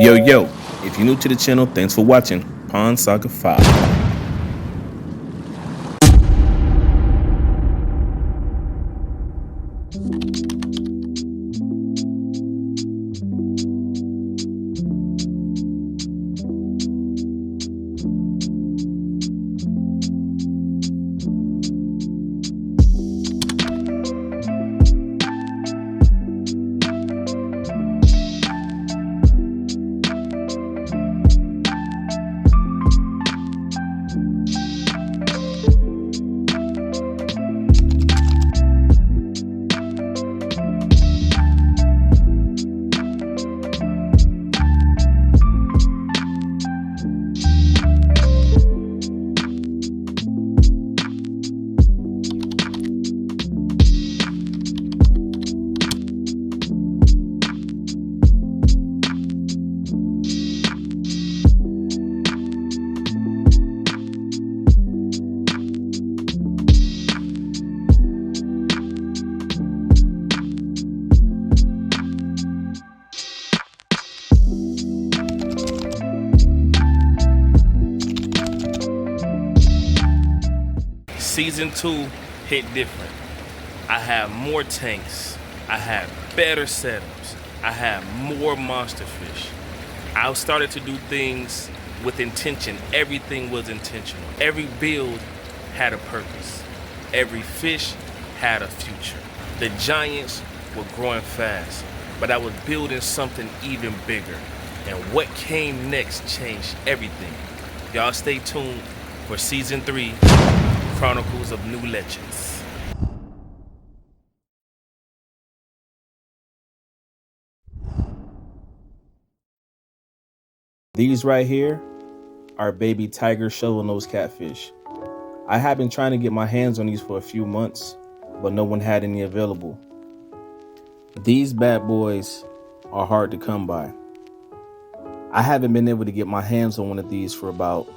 Yo, if you're new to the channel, thanks for watching Pond Saga 5. Season 2 hit different. I have more tanks. I have better setups. I have more monster fish. I started to do things with intention. Everything was intentional. Every build had a purpose. Every fish had a future. The giants were growing fast, but I was building something even bigger. And what came next changed everything. Y'all stay tuned for Season 3, Chronicles of New Legends. These right here are baby tiger shovelnose catfish. I have been trying to get my hands on these for a few months, but no one had any available. These bad boys are hard to come by. I haven't been able to get my hands on one of these for about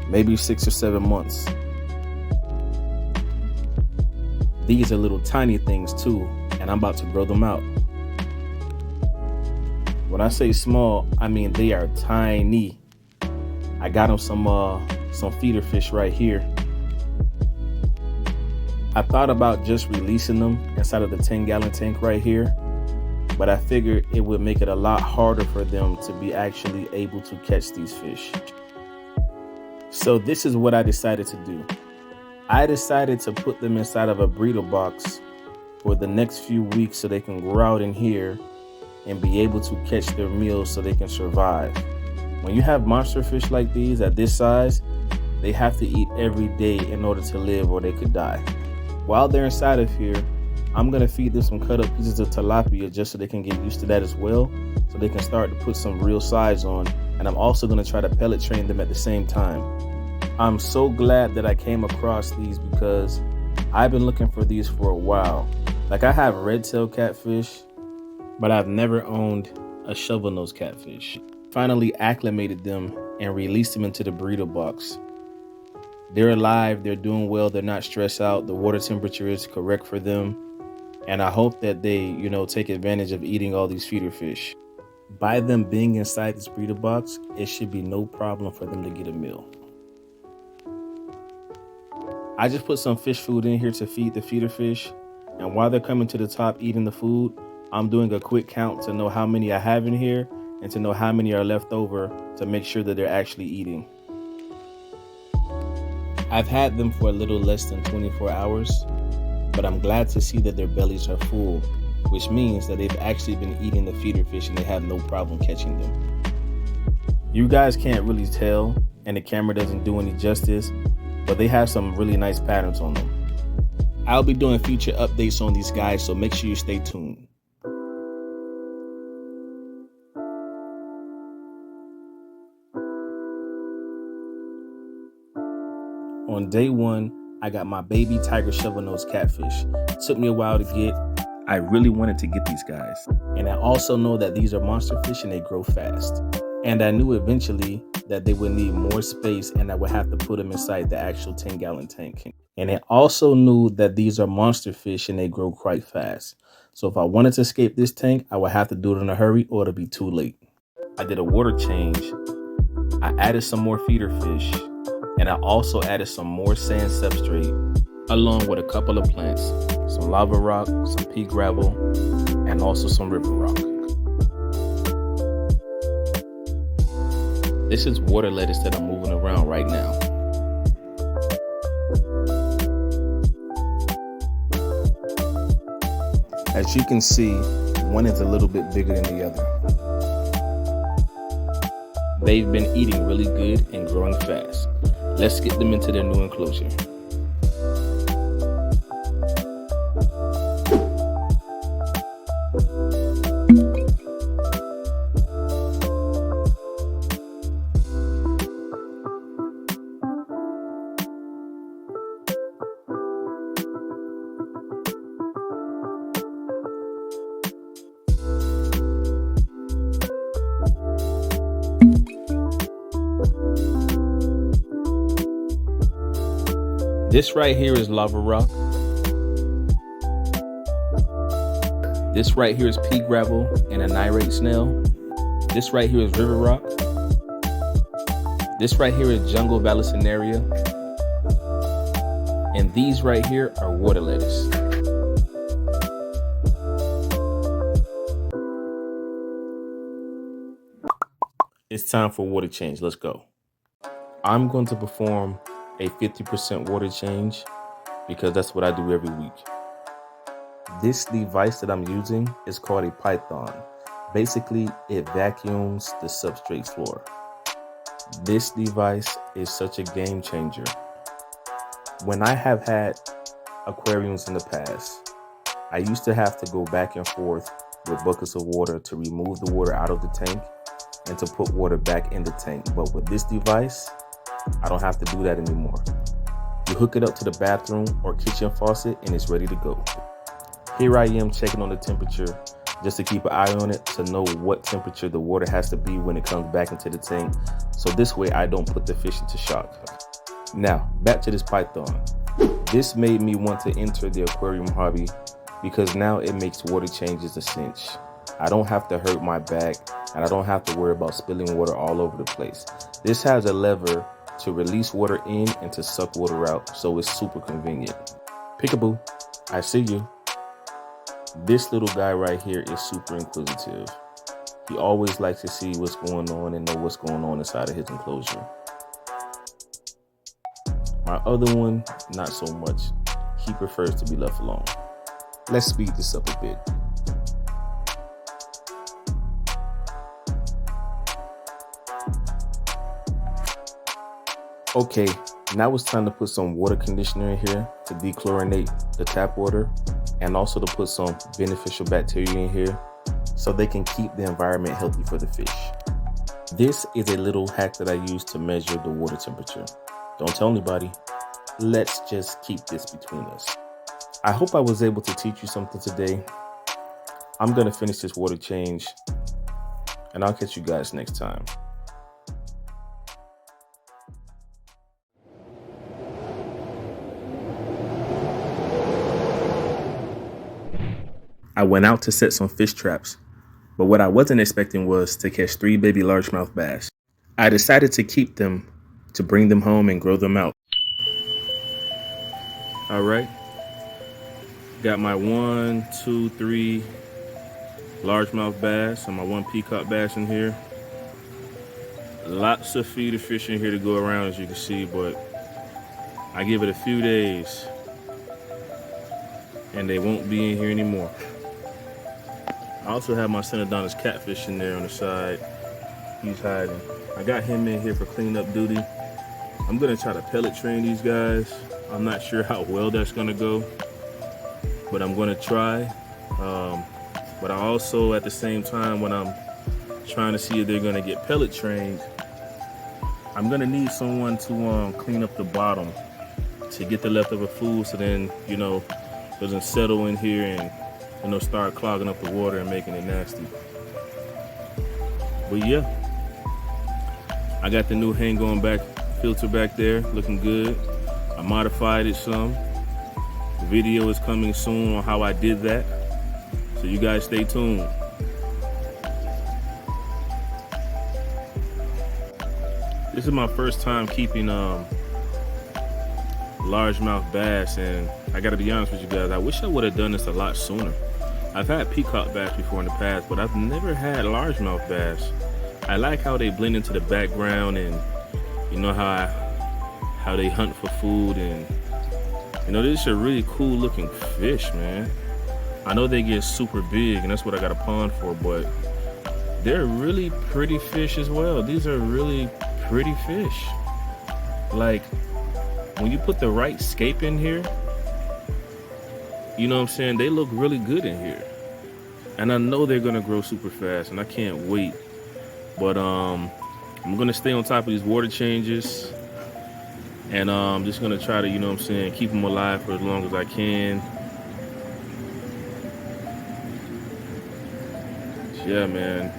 maybe 6 or 7 months. These are little tiny things too, and I'm about to grow them out. When I say small, I mean they are tiny. I got them some feeder fish right here. I thought about just releasing them inside of the 10-gallon tank right here, but I figured it would make it a lot harder for them to be actually able to catch these fish. So this is what I decided to do. I decided to put them inside of a breeder box for the next few weeks so they can grow out in here and be able to catch their meals so they can survive. When you have monster fish like these at this size, they have to eat every day in order to live or they could die. While they're inside of here, I'm gonna feed them some cut up pieces of tilapia just so they can get used to that as well, so they can start to put some real size on. And I'm also gonna try to pellet train them at the same time. I'm so glad that I came across these because I've been looking for these for a while. Like, I have redtail catfish, but I've never owned a shovelnose catfish. Finally acclimated them and released them into the breeder box. They're alive, they're doing well, they're not stressed out, the water temperature is correct for them, and I hope that they, take advantage of eating all these feeder fish. By them being inside this breeder box, it should be no problem for them to get a meal. I just put some fish food in here to feed the feeder fish, and while they're coming to the top eating the food, I'm doing a quick count to know how many I have in here and to know how many are left over to make sure that they're actually eating. I've had them for a little less than 24 hours, but I'm glad to see that their bellies are full, which means that they've actually been eating the feeder fish and they have no problem catching them. You guys can't really tell, and the camera doesn't do any justice, but they have some really nice patterns on them. I'll be doing future updates on these guys, so make sure you stay tuned. On day 1, I got my baby tiger shovelnose catfish. It took me a while to get. I really wanted to get these guys. And I also know that these are monster fish and they grow fast. And I knew eventually that they would need more space and I would have to put them inside the actual 10-gallon tank. And I also knew that these are monster fish and they grow quite fast. So if I wanted to escape this tank, I would have to do it in a hurry or it'll be too late. I did a water change. I added some more feeder fish, and I also added some more sand substrate along with a couple of plants, some lava rock, some pea gravel, and also some river rock. This is water lettuce that I'm moving around right now. As you can see, one is a little bit bigger than the other. They've been eating really good and growing fast. Let's get them into their new enclosure. This right here is lava rock. This right here is pea gravel and a nyrate snail. This right here is river rock. This right here is jungle vallisneria. And these right here are water lettuce. It's time for water change. Let's go. I'm going to perform a 50% water change because that's what I do every week. This device that I'm using is called a python. Basically, it vacuums the substrate floor. This device is such a game changer. When I have had aquariums in the past, I used to have to go back and forth with buckets of water to remove the water out of the tank and to put water back in the tank. But with this device, I don't have to do that anymore. You hook it up to the bathroom or kitchen faucet and it's ready to go. Here I am checking on the temperature just to keep an eye on it to know what temperature the water has to be when it comes back into the tank. So this way I don't put the fish into shock. Now, back to this python. This made me want to enter the aquarium hobby because now it makes water changes a cinch. I don't have to hurt my back and I don't have to worry about spilling water all over the place. This has a lever to release water in and to suck water out, so it's super convenient. Peekaboo, I see you. This little guy right here is super inquisitive. He always likes to see what's going on and know what's going on inside of his enclosure. My other one, not so much. He prefers to be left alone. Let's speed this up a bit. Okay, now it's time to put some water conditioner in here to dechlorinate the tap water and also to put some beneficial bacteria in here so they can keep the environment healthy for the fish. This is a little hack that I use to measure the water temperature. Don't tell anybody. Let's just keep this between us. I hope I was able to teach you something today. I'm gonna finish this water change and I'll catch you guys next time. I went out to set some fish traps, but what I wasn't expecting was to catch 3 baby largemouth bass. I decided to keep them to bring them home and grow them out. All right, got my 1, 2, 3 largemouth bass and my 1 peacock bass in here. Lots of feeder fish in here to go around, as you can see, but I give it a few days and they won't be in here anymore. I also have my Synodontis catfish in there on the side. He's hiding. I got him in here for cleanup duty. I'm gonna try to pellet train these guys. I'm not sure how well that's gonna go, but I'm gonna try. But I also, at the same time, when I'm trying to see if they're gonna get pellet trained, I'm gonna need someone to clean up the bottom to get the leftover food, so then, you know, it doesn't settle in here and, you know, start clogging up the water and making it nasty. But yeah, I got the new hang on back filter back there, looking good. I modified it some. The video is coming soon on how I did that, so you guys stay tuned. This is my first time keeping largemouth bass, and I gotta be honest with you guys, I wish I would have done this a lot sooner. I've had peacock bass before in the past, but I've never had largemouth bass. I like how they blend into the background, and you know how they hunt for food, and you know, this is a really cool looking fish, man. I know they get super big, and that's what I got a pond for, but they're really pretty fish as well. These are really pretty fish. Like, when you put the right scape in here, you know what I'm saying, they look really good in here. And I know they're gonna grow super fast, and I can't wait. But I'm gonna stay on top of these water changes, and I'm just gonna try to, you know what I'm saying, keep them alive for as long as I can. Yeah, man,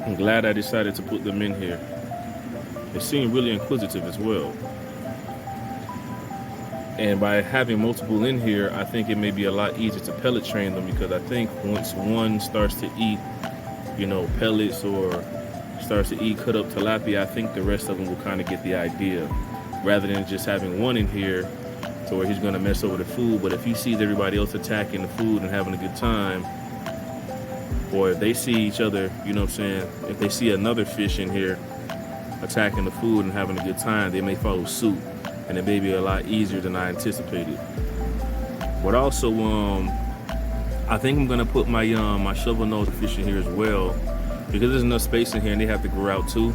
I'm glad I decided to put them in here. They seem really inquisitive as well. And by having multiple in here, I think it may be a lot easier to pellet train them, because I think once one starts to eat, you know, pellets or starts to eat cut up tilapia, I think the rest of them will kind of get the idea, rather than just having one in here to where he's gonna mess over the food. But if he sees everybody else attacking the food and having a good time, or if they see each other, you know what I'm saying, if they see another fish in here attacking the food and having a good time, they may follow suit. And it may be a lot easier than I anticipated. But also, I think I'm gonna put my my shovelnose fish in here as well, because there's enough space in here, and they have to grow out too.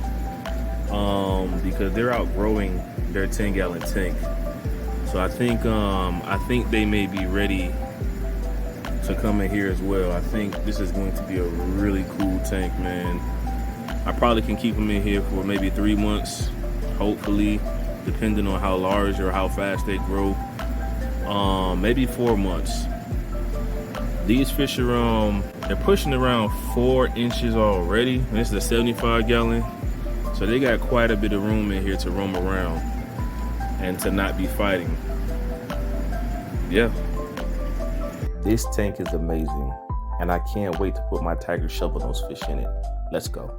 Because they're outgrowing their 10-gallon tank. So I think they may be ready to come in here as well. I think this is going to be a really cool tank, man. I probably can keep them in here for maybe 3 months, hopefully, depending on how large or how fast they grow. Maybe 4 months. These fish are they're pushing around 4 inches already. And this is a 75-gallon, so they got quite a bit of room in here to roam around and to not be fighting. Yeah, this tank is amazing, and I can't wait to put my tiger shovelnose fish in it. Let's go.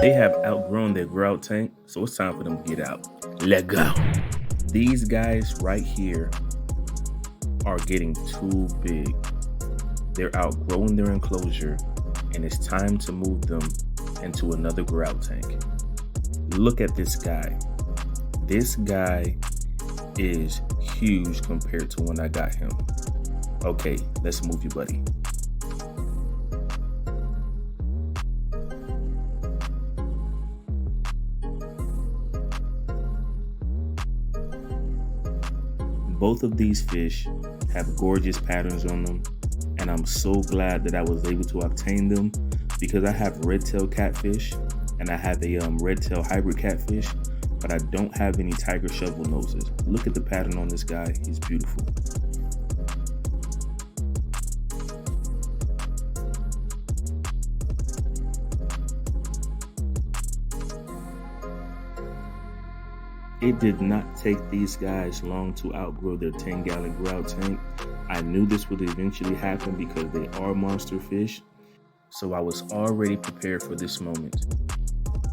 They have outgrown their grout tank, so it's time for them to get out. Let go. These guys right here are getting too big. They're outgrowing their enclosure, and it's time to move them into another grout tank. Look at this guy. This guy is huge compared to when I got him. Okay, let's move you, buddy. Both of these fish have gorgeous patterns on them, and I'm so glad that I was able to obtain them, because I have redtail catfish and I have a redtail hybrid catfish, but I don't have any tiger shovel noses. Look at the pattern on this guy, he's beautiful. It did not take these guys long to outgrow their 10-gallon grout tank. I knew this would eventually happen because they are monster fish, so I was already prepared for this moment.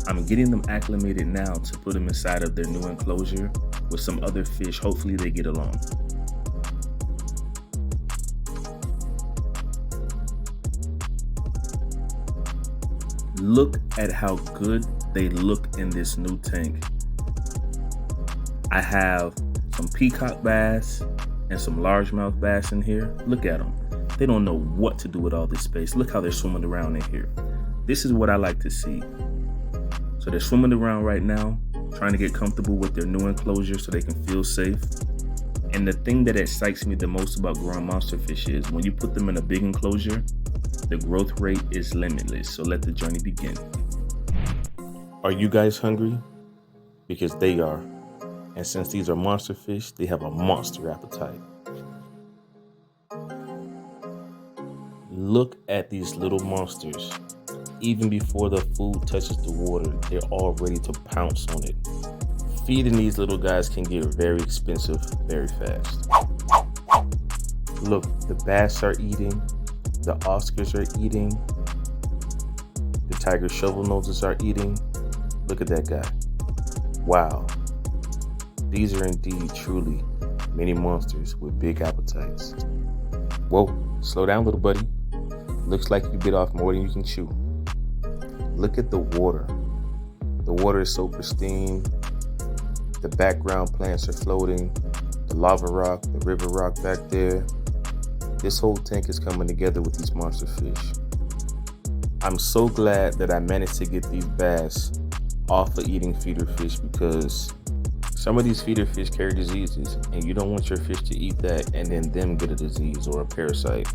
I'm getting them acclimated now to put them inside of their new enclosure with some other fish. Hopefully they get along. Look at how good they look in this new tank. I have some peacock bass and some largemouth bass in here. Look at them. They don't know what to do with all this space. Look how they're swimming around in here. This is what I like to see. So they're swimming around right now, trying to get comfortable with their new enclosure so they can feel safe. And the thing that excites me the most about growing monster fish is when you put them in a big enclosure, the growth rate is limitless. So let the journey begin. Are you guys hungry? Because they are. And since these are monster fish, they have a monster appetite. Look at these little monsters. Even before the food touches the water, they're all ready to pounce on it. Feeding these little guys can get very expensive very fast. Look, the bass are eating, the Oscars are eating, the tiger shovel noses are eating. Look at that guy. Wow. These are indeed truly mini monsters with big appetites. Whoa, slow down, little buddy. Looks like you bit off more than you can chew. Look at the water. The water is so pristine. The background plants are floating. The lava rock, the river rock back there. This whole tank is coming together with these monster fish. I'm so glad that I managed to get these bass off of eating feeder fish, because some of these feeder fish carry diseases and you don't want your fish to eat that and then them get a disease or a parasite.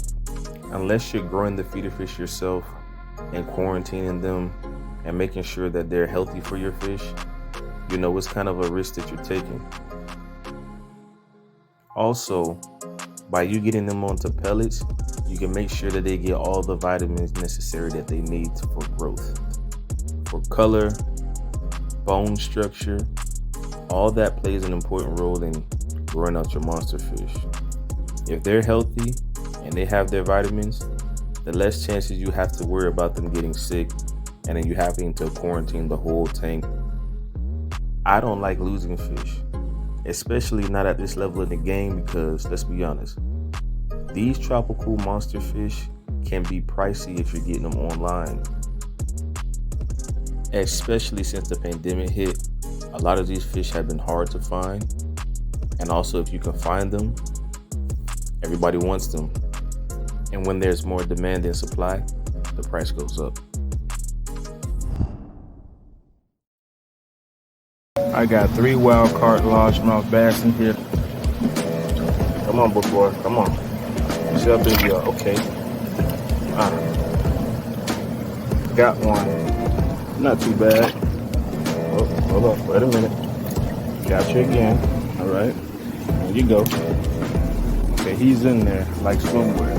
Unless you're growing the feeder fish yourself and quarantining them and making sure that they're healthy for your fish, you know it's kind of a risk that you're taking. Also, by you getting them onto pellets, you can make sure that they get all the vitamins necessary that they need for growth, for color, bone structure. All that plays an important role in growing out your monster fish. If they're healthy and they have their vitamins, the less chances you have to worry about them getting sick and then you having to quarantine the whole tank. I don't like losing fish, especially not at this level in the game, because let's be honest, these tropical monster fish can be pricey if you're getting them online. Especially since the pandemic hit, a lot of these fish have been hard to find. And also, if you can find them, everybody wants them. And when there's more demand than supply, the price goes up. I got 3 wild caught largemouth bass in here. Come on, big boy, come on. See how big you are, okay. Got one. Not too bad. Oh, hold up, wait a minute. Got you again. All right, there you go. Okay, he's in there, like somewhere.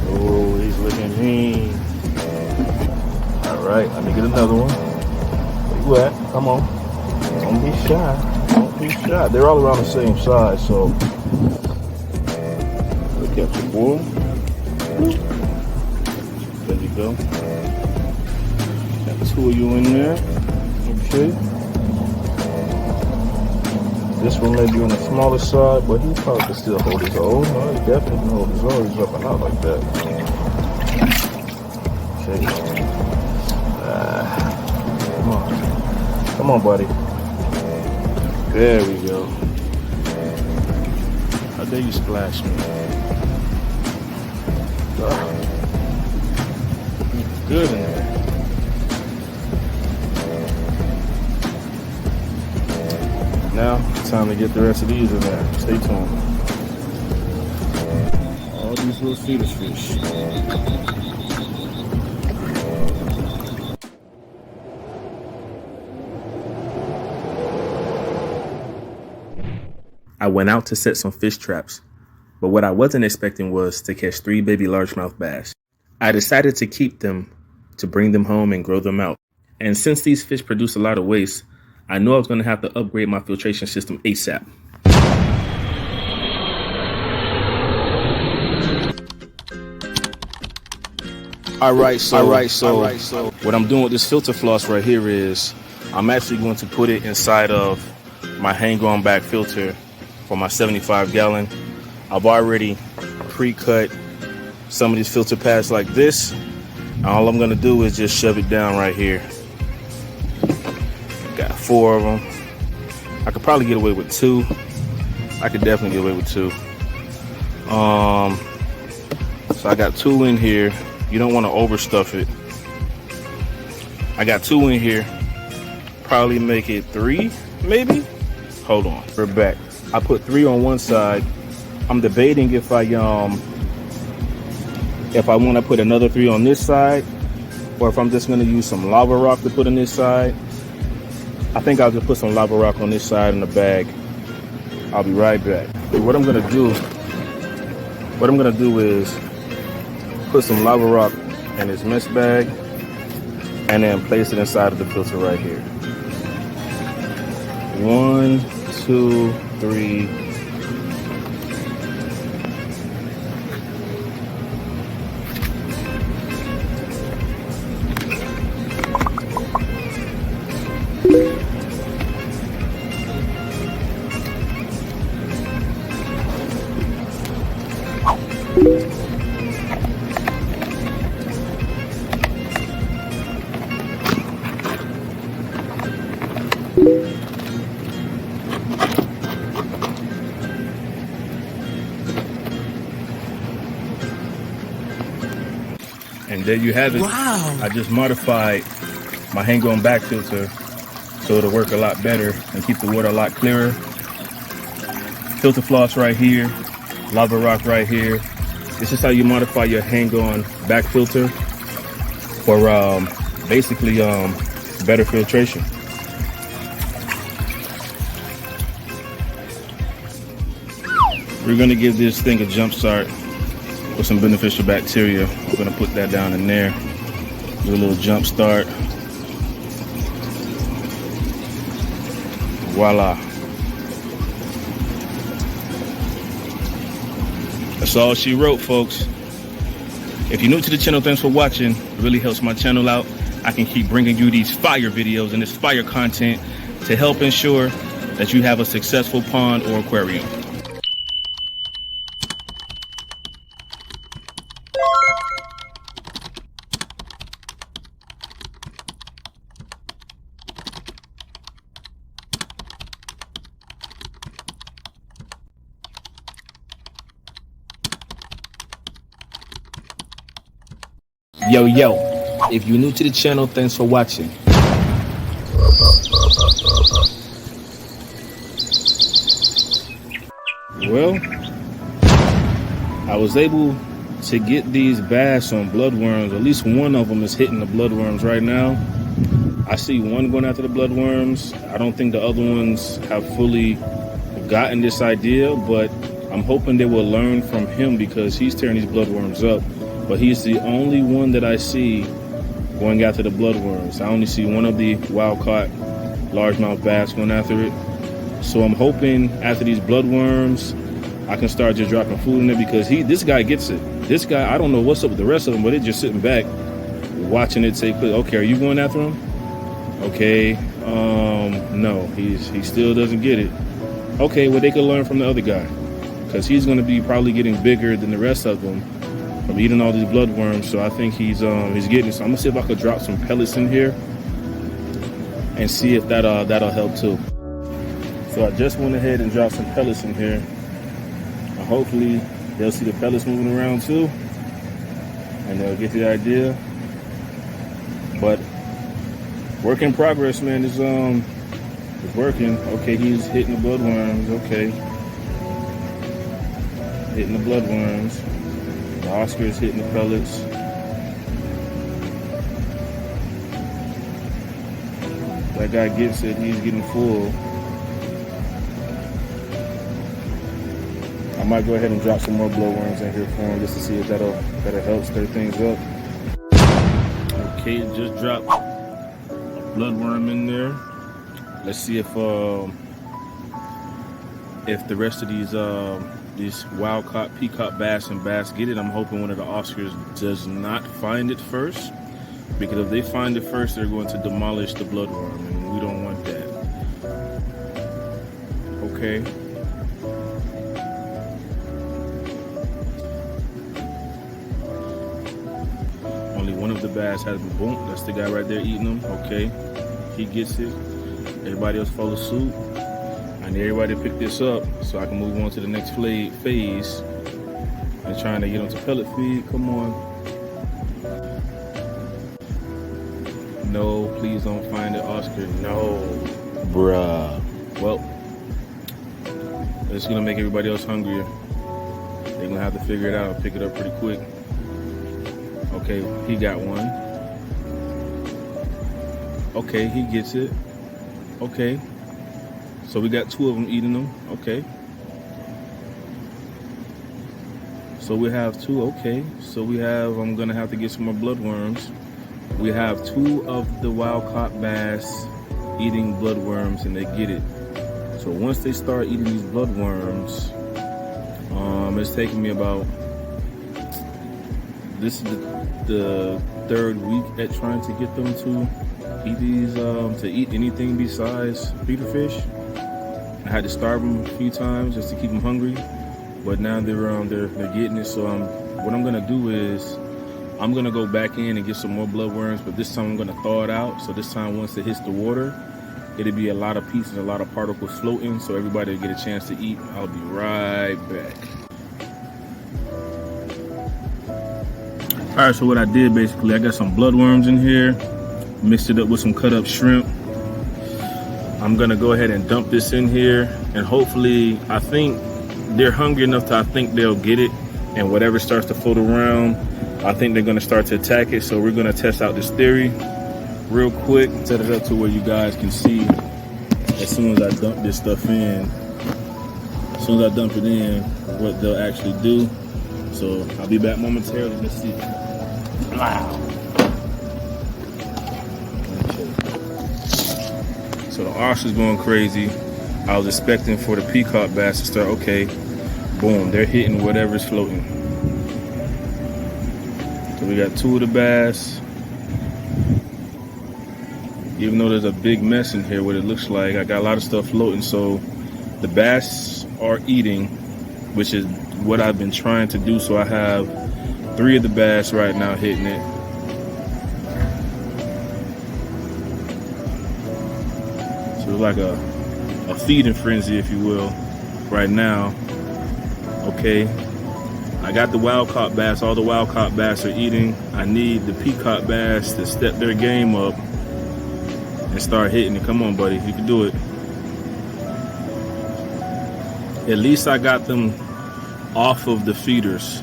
Oh, he's looking mean. All right, let me get another one. Where you at? Come on. Don't be shy. Don't be shy. They're all around the same size, so look at your boy. There you go. Got 2 of you in there. Okay. This one may be on the smaller side, but he probably can still hold his own. No, he definitely can hold his own. He's up and out like that. Okay. Come on. Come on, buddy. There we go. How dare you splash me? Good in there. Now, time to get the rest of these in there. Stay tuned. All these little feeder fish. I went out to set some fish traps, but what I wasn't expecting was to catch 3 baby largemouth bass. I decided to keep them to bring them home and grow them out. And since these fish produce a lot of waste, I knew I was going to have to upgrade my filtration system ASAP. All right, so what I'm doing with this filter floss right here is I'm actually going to put it inside of my hang-on back filter for my 75 gallon. I've already pre-cut some of these filter pads like this. All I'm gonna do is just shove it down right here. Got 4 of them. I could probably get away with 2. I could definitely get away with 2. So I got 2 in here. You don't want to overstuff it. I got 2 in here. Probably make it 3, maybe. Hold on, we're back. I put 3 on one side. I'm debating if I want to put another 3 on this side, or if I'm just going to use some lava rock to put on this side. I think I'll just put some lava rock on this side in the bag. I'll be right back. What I'm going to do is put some lava rock in this mess bag and then place it inside of the filter right here. 1, 2, 3. And there you have it. Wow. I just modified my hang-on back filter so it'll work a lot better and keep the water a lot clearer. Filter floss right here, lava rock right here. This is how you modify your hang-on back filter for basically better filtration. We're gonna give this thing a jump start with some beneficial bacteria. I'm gonna put that down in there. Do a little jump start. Voila. That's all she wrote, folks. If you're new to the channel, thanks for watching. It really helps my channel out. I can keep bringing you these fire videos and this fire content to help ensure that you have a successful pond or aquarium. Yo, if you're new to the channel, thanks for watching. Well, I was able to get these bass on bloodworms. At least one of them is hitting the bloodworms right now. I see one going after the bloodworms. I don't think the other ones have fully gotten this idea, but I'm hoping they will learn from him because he's tearing these bloodworms up. But he's the only one that I see going after the bloodworms. I only see one of the wild-caught largemouth bass going after it. So I'm hoping after these bloodworms, I can start just dropping food in there because this guy gets it. This guy, I don't know what's up with the rest of them, but they're just sitting back, watching it say, okay, are you going after him? Okay, no, he still doesn't get it. Okay, well, they could learn from the other guy because he's going to be probably getting bigger than the rest of them from eating all these bloodworms. So I think he's getting it. So I'm gonna see if I could drop some pellets in here and see if that'll help too. So I just went ahead and dropped some pellets in here. And hopefully they'll see the pellets moving around too, and they'll get the idea. But work in progress, man. It's working. Okay, he's hitting the bloodworms. Okay, hitting the bloodworms. The Oscar is hitting the pellets. That guy gets it. He's getting full. I might go ahead and drop some more blowworms in here for him just to see if that'll help stir things up. Okay, just dropped a bloodworm in there. Let's see if the rest of these wild-caught peacock bass and bass get it. I'm hoping one of the Oscars does not find it first, because if they find it first, they're going to demolish the bloodworm, and we don't want that. Okay. Only one of the bass has been boom. That's the guy right there eating them. Okay, he gets it. Everybody else follow suit. I need everybody to pick this up so I can move on to the next phase and trying to get onto pellet feed. Come on. No, please don't find it, Oscar. No. Bruh. Well, it's gonna make everybody else hungrier. They're gonna have to figure it out and pick it up pretty quick. Okay, he got one. Okay, he gets it. Okay. So we got two of them eating them. Okay. So we have two. Okay. So we have, I'm going to have to get some more bloodworms. We have two of the wild-caught bass eating bloodworms, and they get it. So once they start eating these bloodworms, it's taking me about, this is the third week at trying to get them to eat these, to eat anything besides feeder fish. I had to starve them a few times just to keep them hungry, but now they're getting it. So what I'm gonna do is I'm gonna go back in and get some more bloodworms, but this time I'm gonna thaw it out. So this time, once it hits the water, it'll be a lot of pieces, a lot of particles floating, so everybody will get a chance to eat. I'll be right back. All right, so what I did basically, I got some bloodworms in here, mixed it up with some cut up shrimp. I'm gonna go ahead and dump this in here, and hopefully, I think they're hungry enough to, I think they'll get it, and whatever starts to float around, I think they're gonna start to attack it. So we're gonna test out this theory real quick, set it up to where you guys can see as soon as I dump this stuff in, as soon as I dump it in, what they'll actually do. So I'll be back momentarily. Let's see. Wow. So the arse is going crazy. I was expecting for the peacock bass to start, okay, boom, they're hitting whatever's floating. So we got 2 of the bass. Even though there's a big mess in here, what it looks like, I got a lot of stuff floating. So the bass are eating, which is what I've been trying to do. So I have 3 of the bass right now hitting it. So it's like a feeding frenzy, if you will, right now. Okay, I got the wild caught bass. All the wild caught bass are eating. I need the peacock bass to step their game up and start hitting it. Come on, buddy, you can do it. At least I got them off of the feeders.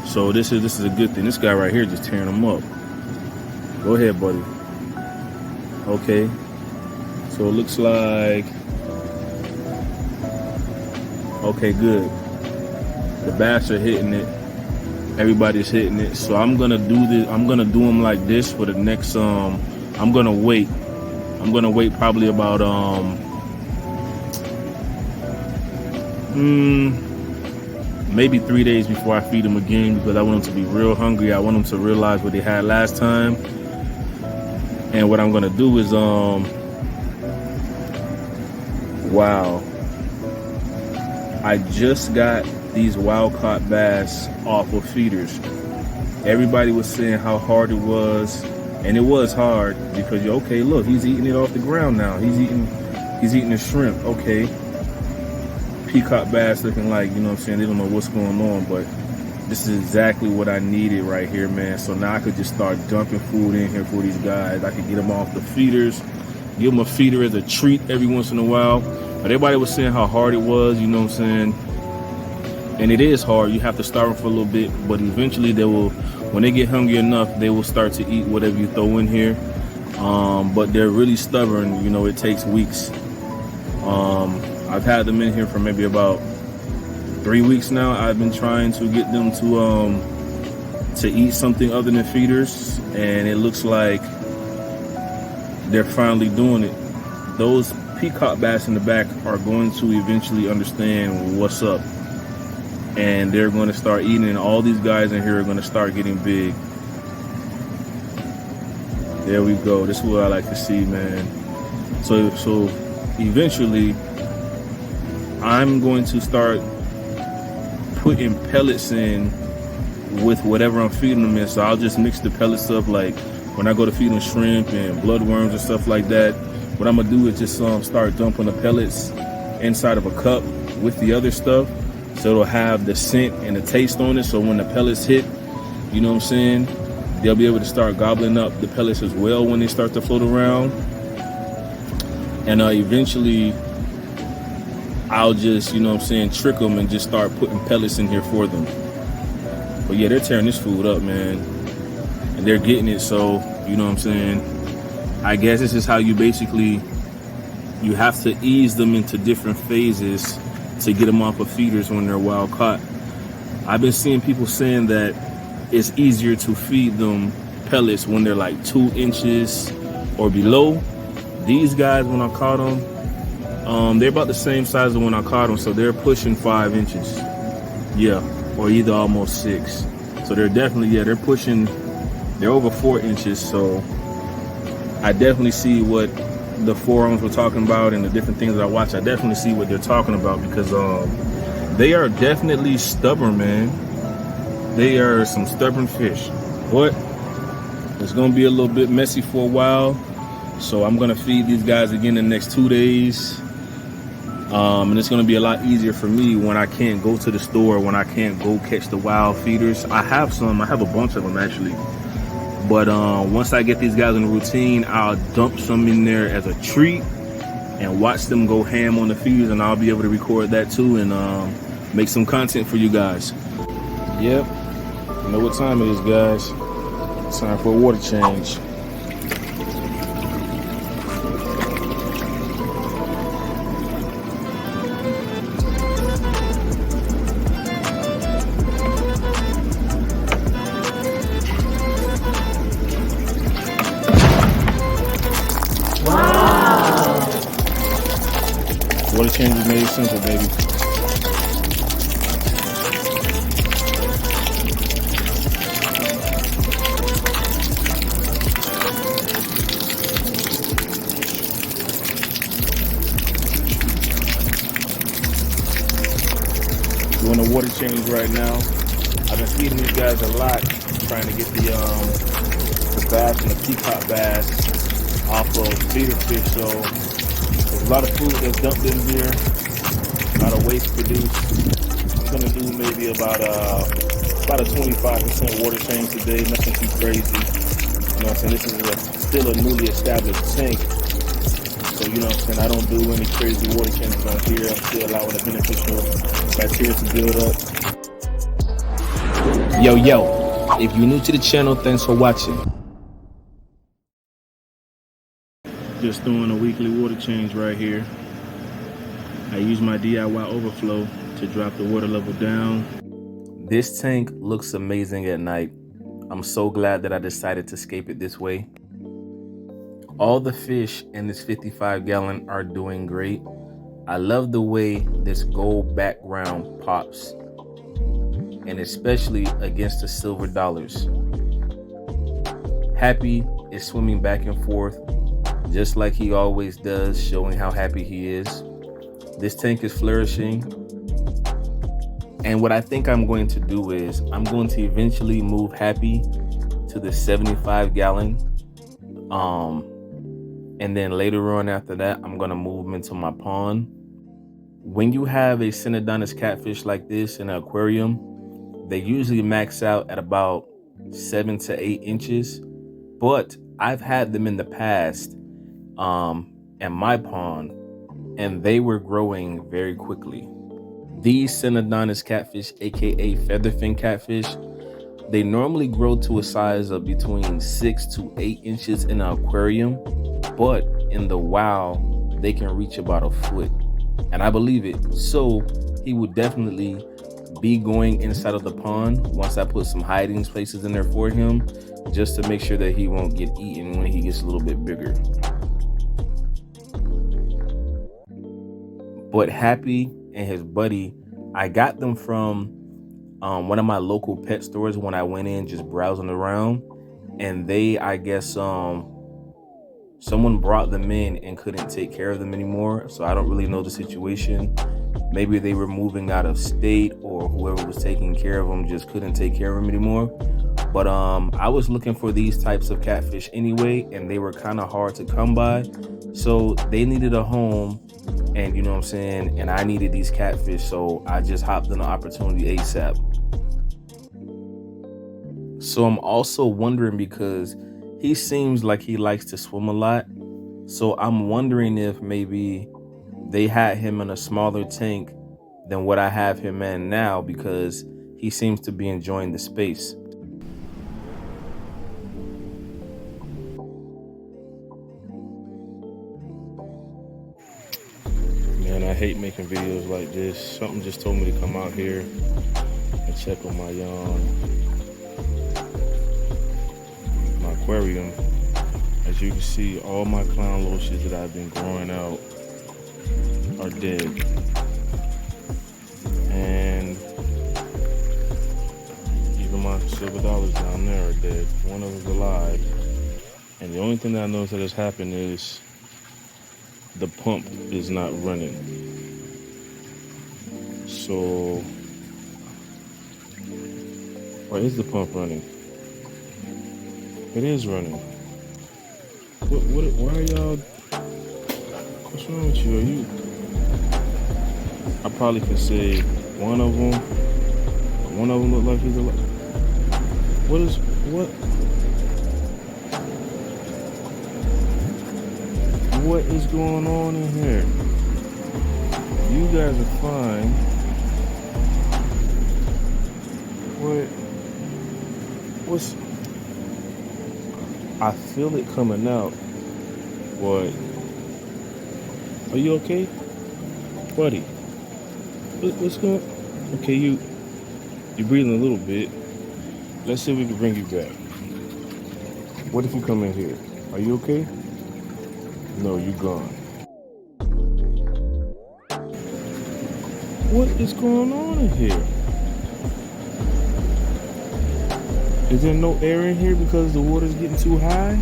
So this is a good thing. This guy right here just tearing them up. Go ahead, buddy. Okay. So it looks like, okay, good. The bass are hitting it. Everybody's hitting it. So I'm gonna do this. I'm gonna do them like this for the next. I'm gonna wait. I'm gonna wait probably about maybe 3 days before I feed them again, because I want them to be real hungry. I want them to realize what they had last time. And what I'm gonna do is wow, I just got these wild caught bass off of feeders. Everybody was saying how hard it was, and it was hard because okay, look, he's eating it off the ground now. He's eating the shrimp. Okay, peacock bass looking like, you know what I'm saying, they don't know what's going on, but this is exactly what I needed right here, man. So now I could just start dumping food in here for these guys. I could get them off the feeders, give them a feeder as a treat every once in a while. But everybody was saying how hard it was, you know what I'm saying? And it is hard. You have to start them for a little bit, but eventually they will, when they get hungry enough, they will start to eat whatever you throw in here. But they're really stubborn, you know, it takes weeks. I've had them in here for maybe about 3 weeks now. I've been trying to get them to eat something other than feeders, and it looks like they're finally doing it. Those peacock bass in the back are going to eventually understand what's up, and they're going to start eating, and all these guys in here are going to start getting big. There we go. This is what I like to see, man. So eventually I'm going to start putting pellets in with whatever I'm feeding them in. So I'll just mix the pellets up, like when I go to feed them shrimp and bloodworms and stuff like that. What I'm gonna do is just start dumping the pellets inside of a cup with the other stuff, so it'll have the scent and the taste on it. So when the pellets hit, you know what I'm saying, they'll be able to start gobbling up the pellets as well when they start to float around. And eventually I'll just, you know what I'm saying, trick them and just start putting pellets in here for them. But yeah, they're tearing this food up, man, and they're getting it. So, you know what I'm saying, I guess this is how you basically, you have to ease them into different phases to get them off of feeders when they're wild caught. I've been seeing people saying that it's easier to feed them pellets when they're like 2 inches or below. These guys, when I caught them, they're about the same size as when I caught them, so they're pushing 5 inches. Yeah, or either almost 6. So they're definitely, yeah, they're pushing, they're over 4 inches. So I definitely see what the forums were talking about and the different things that I watch. I definitely see what they're talking about, because they are definitely stubborn, man. They are some stubborn fish. But it's gonna be a little bit messy for a while. So I'm gonna feed these guys again in the next 2 days. And it's going to be a lot easier for me when I can't go to the store, when I can't go catch the wild feeders. I have a bunch of them actually. But once I get these guys in the routine, I'll dump some in there as a treat and watch them go ham on the feeders, and I'll be able to record that too and make some content for you guys. Yep, you know what time it is, guys. It's time for a water change. Water change is made simple, baby. Doing a water change right now. I've been feeding these guys a lot, trying to get the bass and the peacock bass off of feeder fish. So there's a lot of food that's dumped in here, a lot of waste produced. I'm gonna do maybe about a 25% water change today, nothing too crazy. You know what I'm saying? This is still a newly established tank. So you know what I'm saying, I don't do any crazy water changes on here. I'm still allowing the beneficial bacteria to build up. Yo, if you're new to the channel, thanks for watching. Just doing a weekly water change right here. I use my DIY overflow to drop the water level down. This tank looks amazing at night. I'm so glad that I decided to scape it this way. All the fish in this 55-gallon are doing great. I love the way this gold background pops, and especially against the silver dollars. Happy is swimming back and forth just like he always does, showing how happy he is. This tank is flourishing. And what I think I'm going to do is I'm going to eventually move Happy to the 75-gallon. And then later on after that, I'm going to move him into my pond. When you have a Synodontis catfish like this in an aquarium, they usually max out at about 7 to 8 inches. But I've had them in the past in my pond, and they were growing very quickly. These Synodontis catfish, aka featherfin catfish, they normally grow to a size of between 6 to 8 inches in an aquarium, but in the wild, they can reach about a foot. And I believe it. So he would definitely be going inside of the pond once I put some hiding places in there for him, just to make sure that he won't get eaten when he gets a little bit bigger. But Happy and his buddy, I got them from one of my local pet stores when I went in just browsing around, and they, I guess, someone brought them in and couldn't take care of them anymore. So I don't really know the situation. Maybe they were moving out of state, or whoever was taking care of them just couldn't take care of them anymore. But I was looking for these types of catfish anyway, and they were kind of hard to come by. So they needed a home, and you know what I'm saying, and I needed these catfish, so I just hopped on the opportunity ASAP. So I'm also wondering, because he seems like he likes to swim a lot, so I'm wondering if maybe they had him in a smaller tank than what I have him in now, because he seems to be enjoying the space. Man, I hate making videos like this. Something just told me to come out here and check on my aquarium. As you can see, all my clown lotions that I've been growing out are dead. And even my silver dollars down there are dead. One of them's alive. And the only thing that I know that has happened is the pump is not running. So, why is the pump running? It is running. Why are y'all? What's wrong with you? I probably could say one of them. One of them look like he's alive. What is going on in here? You guys are fine. What's? I feel it coming out. What? Are you okay, buddy? What's going? Okay, you're breathing a little bit. Let's see if we can bring you back. What if you come in here? Are you okay? No, you're gone. What is going on in here? Is there no air in here because the water's getting too high?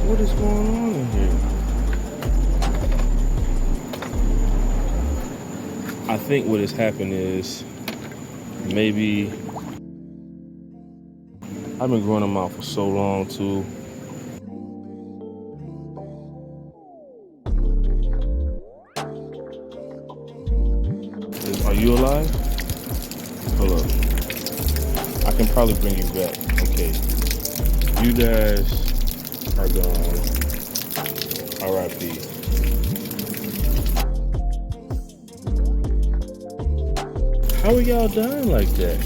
What is going on in here? I think what has happened is maybe I've been growing them out for so long too. Are you alive? Hold up. I can probably bring you back. Okay. You guys are gone. R.I.P. How are y'all dying like that?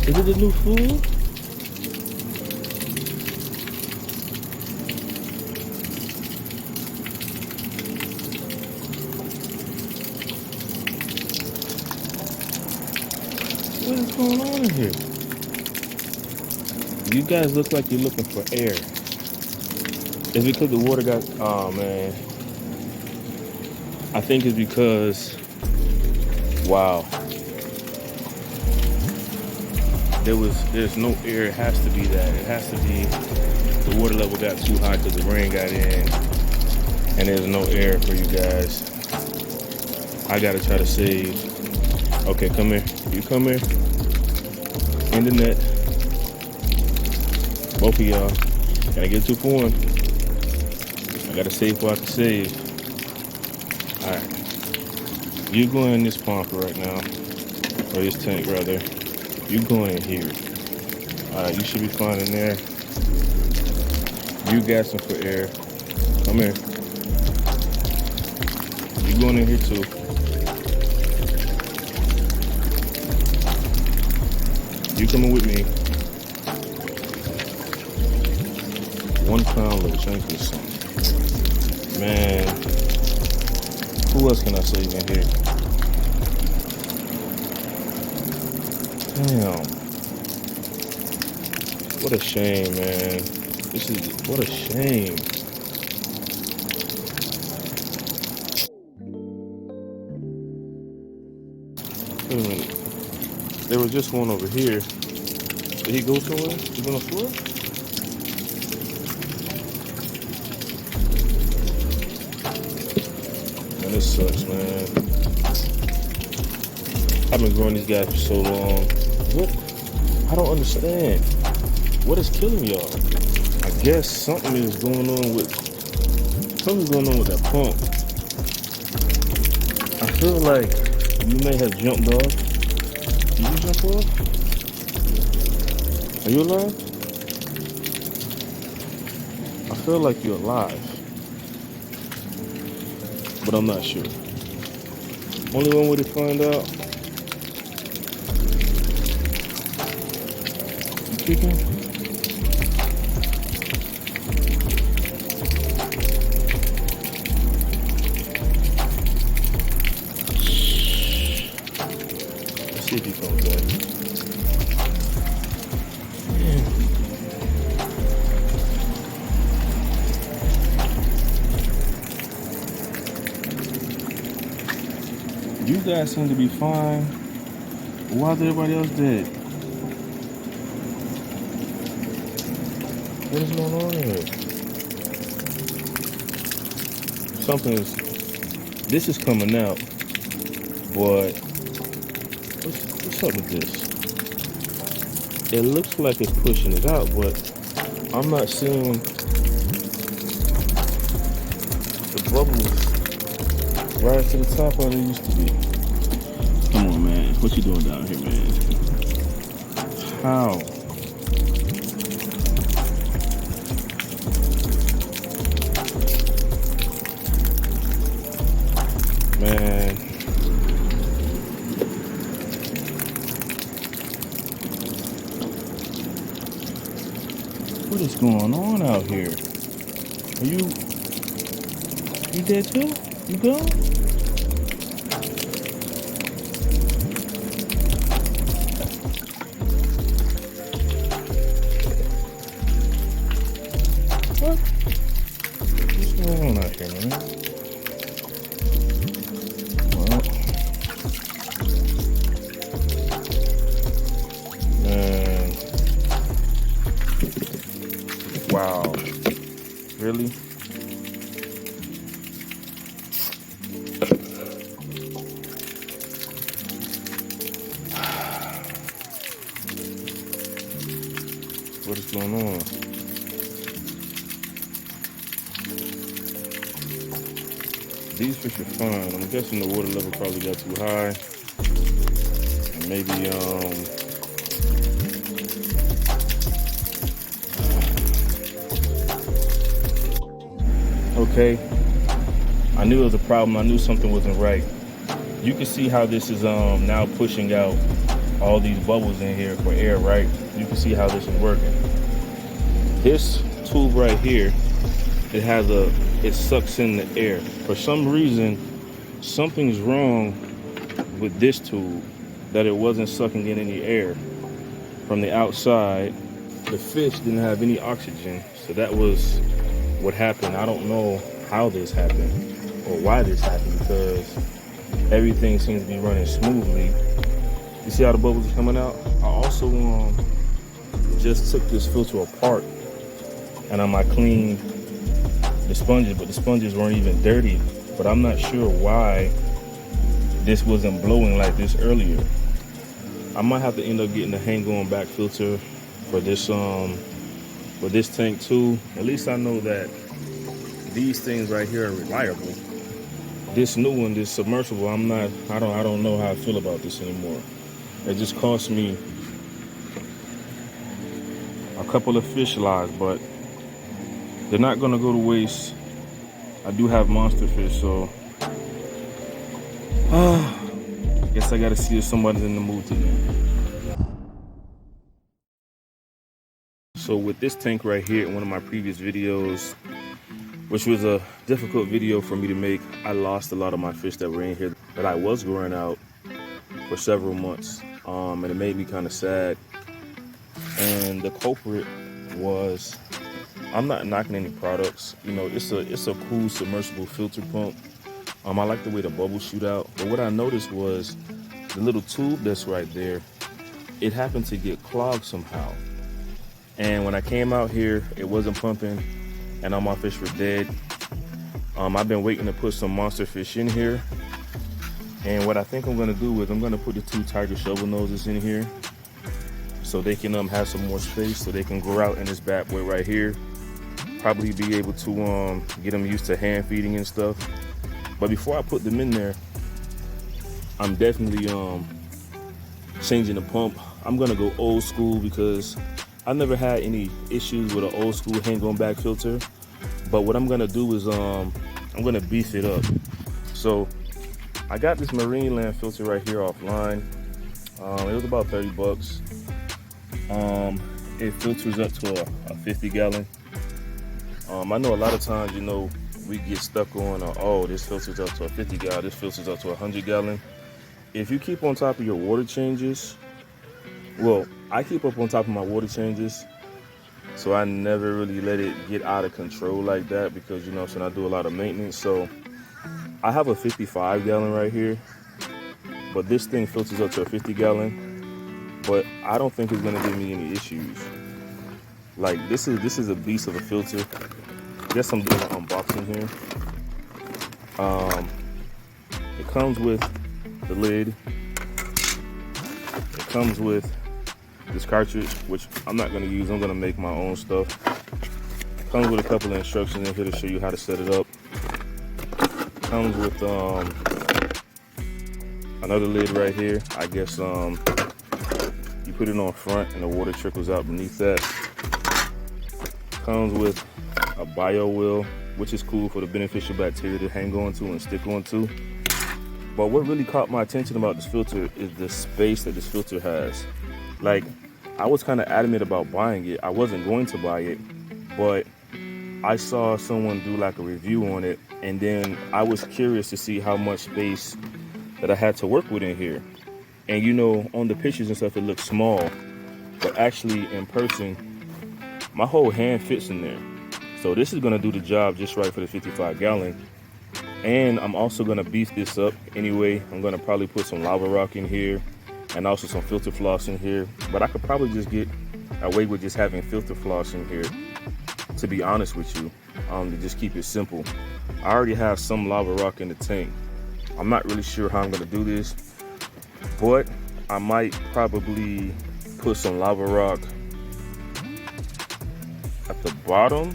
Is it the new food? What is going on in here? You guys look like you're looking for air. It's because the water got, oh man. I think it's because, wow. There's no air. It has to be that. It has to be the water level got too high because the rain got in and there's no air for you guys. I gotta try to save. Okay, come here. You come here. In the net. Both of y'all. Gotta get 2 for 1. I gotta save what I can save. Alright. You go in this pond for right now. Or this tank rather. You going in here. Alright, you should be fine in there. You gasping for air. Come here. You going in here too. You coming with me. 1 pound loach, ain't this something? Man, who else can I save in here? Damn. What a shame, man. What a shame. Wait a minute. There was just one over here. Did he go somewhere? He's on the floor? Man, this sucks, man. I've been growing these guys for so long. What? I don't understand. What is killing y'all? I guess something is going on with that pump. I feel like you may have jumped off. Did you jump off? Are you alive? I feel like you're alive. But I'm not sure. Only one way to find out. You kicking? Let's see if he comes back. You guys seem to be fine. Why is everybody else dead? What is going on here? This is coming out, but what's up with this? It looks like it's pushing it out, but I'm not seeing the bubbles rise to the top how they used to be. Come on, man. What you doing down here, man? How? Man. What is going on out here? Are you dead too? You gone? What? What's going on out here, man? Well, man. Wow. Really? What is going on? These fish are fine. I'm guessing the water level probably got too high. And maybe, okay. I knew it was a problem. I knew something wasn't right. You can see how this is now pushing out all these bubbles in here for air, right? You can see how this is working. This tube right here, it sucks in the air. For some reason, something's wrong with this tube that it wasn't sucking in any air from the outside. The fish didn't have any oxygen, so that was what happened. I don't know how this happened or why this happened, because everything seems to be running smoothly. You see how the bubbles are coming out? I also just took this filter apart and I cleaned the sponges, but the sponges weren't even dirty. But I'm not sure why this wasn't blowing like this earlier. I might have to end up getting a hang-on back filter for this tank too. At least I know that these things right here are reliable. This new one, this submersible, I don't know how I feel about this anymore. It just cost me a couple of fish lives, but they're not gonna go to waste. I do have monster fish, so guess I gotta see if somebody's in the mood to eat. So with this tank right here, in one of my previous videos, which was a difficult video for me to make, I lost a lot of my fish that were in here that I was growing out for several months, and it made me kind of sad. And the culprit was, I'm not knocking any products, you know, it's a cool submersible filter pump. I like the way the bubbles shoot out, but what I noticed was the little tube that's right there, it happened to get clogged somehow. And when I came out here, it wasn't pumping and all my fish were dead. I've been waiting to put some monster fish in here. And what I think I'm gonna do is I'm gonna put the 2 tiger shovel noses in here so they can have some more space, so they can grow out in this bad boy right here. Probably be able to get them used to hand feeding and stuff. But before I put them in there, I'm definitely changing the pump. I'm gonna go old school because I never had any issues with an old school hang-on back filter. But what I'm gonna do is I'm gonna beef it up. So I got this Marine Land filter right here offline. It was about 30 bucks. It filters up to a 50 gallon. I know a lot of times, you know, we get stuck on, oh, this filters up to a 50 gallon, this filters up to 100 gallon. If you keep on top of your water changes, well, I keep up on top of my water changes, so I never really let it get out of control like that, because, you know, I do a lot of maintenance. So I have a 55 gallon right here, but this thing filters up to a 50 gallon, but I don't think it's gonna give me any issues. Like, this is a beast of a filter. Guess I'm doing an unboxing here. It comes with the lid. It comes with this cartridge, which I'm not gonna use. I'm gonna make my own stuff. Comes with a couple of instructions in here to show you how to set it up. Comes with another lid right here. I guess you put it on front and the water trickles out beneath that. Comes with a bio wheel, which is cool for the beneficial bacteria to hang on to and stick onto. But what really caught my attention about this filter is the space that this filter has. Like, I was kind of adamant about buying it. I wasn't going to buy it, but I saw someone do like a review on it, and then I was curious to see how much space that I had to work with in here. And you know, on the pictures and stuff, it looks small, but actually in person, my whole hand fits in there. So this is gonna do the job just right for the 55 gallon. And I'm also gonna beef this up anyway. I'm gonna probably put some lava rock in here and also some filter floss in here. But I could probably just get away with just having filter floss in here, to be honest with you, to just keep it simple. I already have some lava rock in the tank. I'm not really sure how I'm gonna do this, but I might probably put some lava rock at the bottom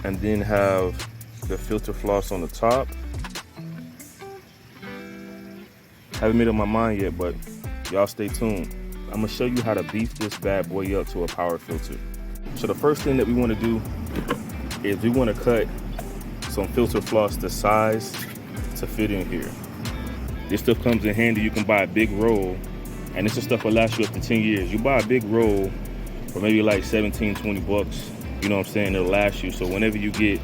and then have the filter floss on the top. Haven't made up my mind yet, but y'all stay tuned. I'm gonna show you how to beef this bad boy up to a power filter. So the first thing that we wanna do is we wanna cut some filter floss to size to fit in here. This stuff comes in handy. You can buy a big roll, and this stuff will last you up to 10 years. You buy a big roll for maybe like 17, 20 bucks. You know what I'm saying? It'll last you. So whenever you get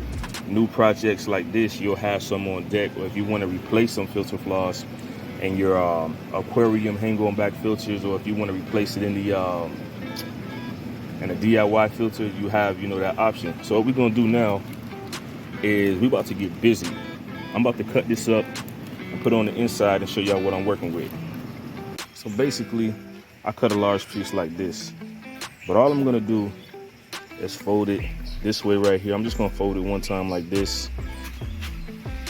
new projects like this, you'll have some on deck. Or if you want to replace some filter floss in your aquarium hang-on back filters, or if you want to replace it in the DIY filter, you have, you know, that option. So what we're gonna do now is we're about to get busy. I'm about to cut this up and put it on the inside and show y'all what I'm working with. So basically, I cut a large piece like this, but all I'm gonna do is fold it this way right here. I'm just gonna fold it one time like this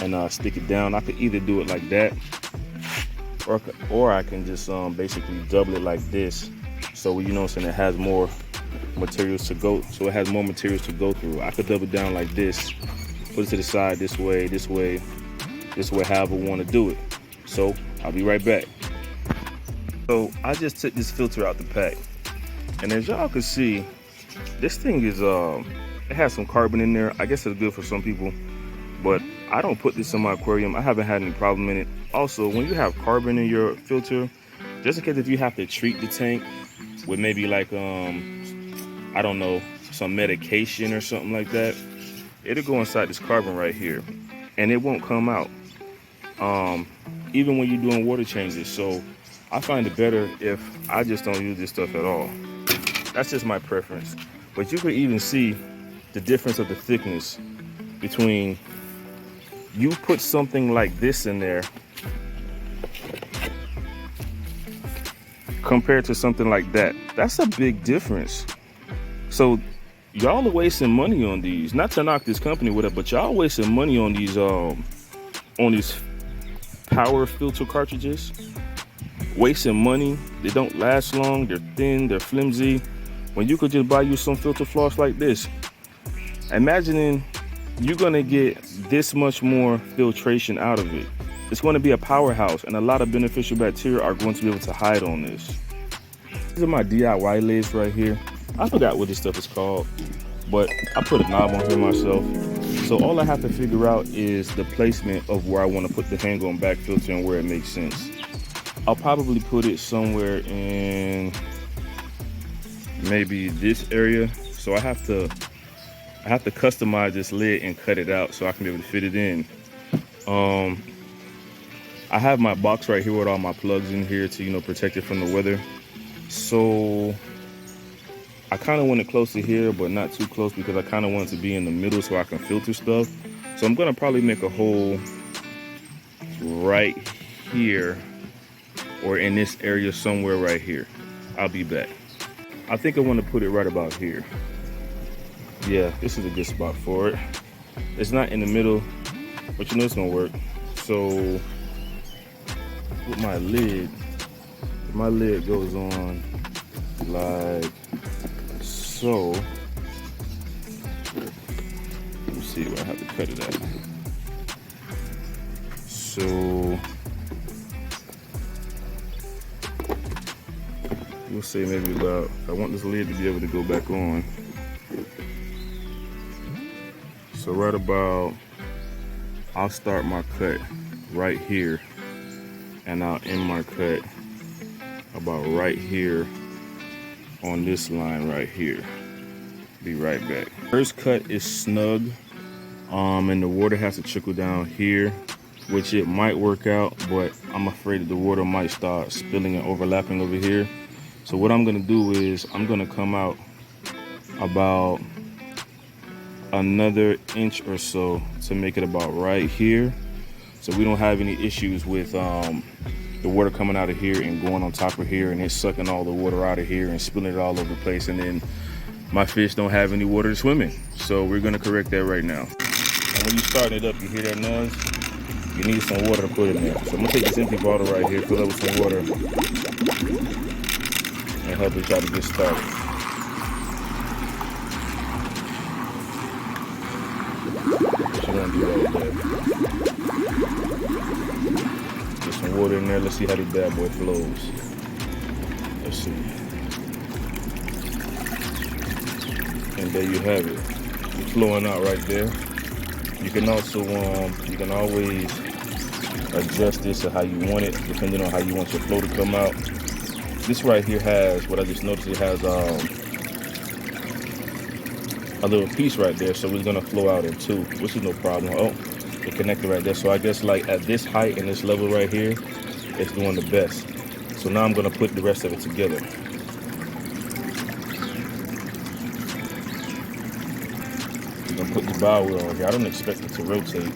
and stick it down. I could either do it like that, or I can just basically double it like this. So, you know what I'm saying, it has more materials to go, so it has more materials to go through. I could double it down like this, put it to the side this way, this way, this way, however I want to do it. So I'll be right back. So I just took this filter out the pack, and as y'all can see, this thing is it has some carbon in there. I guess it's good for some people, but I don't put this in my aquarium. I haven't had any problem in it. Also, when you have carbon in your filter, just in case if you have to treat the tank with maybe like I don't know, some medication or something like that, it'll go inside this carbon right here and it won't come out, even when you're doing water changes. So I find it better if I just don't use this stuff at all. That's just my preference. But you could even see the difference of the thickness between you put something like this in there compared to something like that. That's a big difference. So y'all are wasting money on these. Not to knock this company with it, but y'all wasting money on these power filter cartridges. Wasting money. They don't last long. They're thin. They're flimsy. When you could just buy you some filter floss like this. Imagining you're gonna get this much more filtration out of it. It's going to be a powerhouse, and a lot of beneficial bacteria are going to be able to hide on this. These are my DIY lids right here. I forgot what this stuff is called, but I put a knob on here myself. So all I have to figure out is the placement of where I want to put the hang-on back filter and where it makes sense. I'll probably put it somewhere in maybe this area. So I have to customize this lid and cut it out so I can be able to fit it in. I have my box right here with all my plugs in here to, you know, protect it from the weather. So I kind of want it close to here, but not too close, because I kind of want it to be in the middle so I can filter stuff. So I'm gonna probably make a hole right here or in this area somewhere right here. I'll be back. I think I want to put it right about here. Yeah, this is a good spot for it. It's not in the middle, but you know it's gonna work. So with my lid goes on like so. see where I have to cut it at. So we'll say maybe about, I want this lid to be able to go back on. So right about, I'll start my cut right here, and I'll end my cut about right here on this line right here. Be right back. First cut is snug, and the water has to trickle down here, which it might work out, but I'm afraid that the water might start spilling and overlapping over here. So what I'm gonna do is I'm gonna come out about another inch or so to make it about right here, so we don't have any issues with the water coming out of here and going on top of here and it's sucking all the water out of here and spilling it all over the place, and then my fish don't have any water to swim in. So we're gonna correct that right now. And when you start it up, you hear that noise? You need some water to put in there. So I'm gonna take this empty bottle right here, fill it with some water, and help it try to get started. What you wanna do right there. Get some water in there, let's see how this bad boy flows. Let's see. And there you have it. It's flowing out right there. You can also, you can always adjust this to how you want it, depending on how you want your flow to come out. This right here has, what I just noticed, it has a little piece right there, so it's gonna flow out in two, which is no problem. Oh, it connected right there. So I guess like at this height and this level right here, it's doing the best. So now I'm gonna put the rest of it together. Put the bow wheel on here. I don't expect it to rotate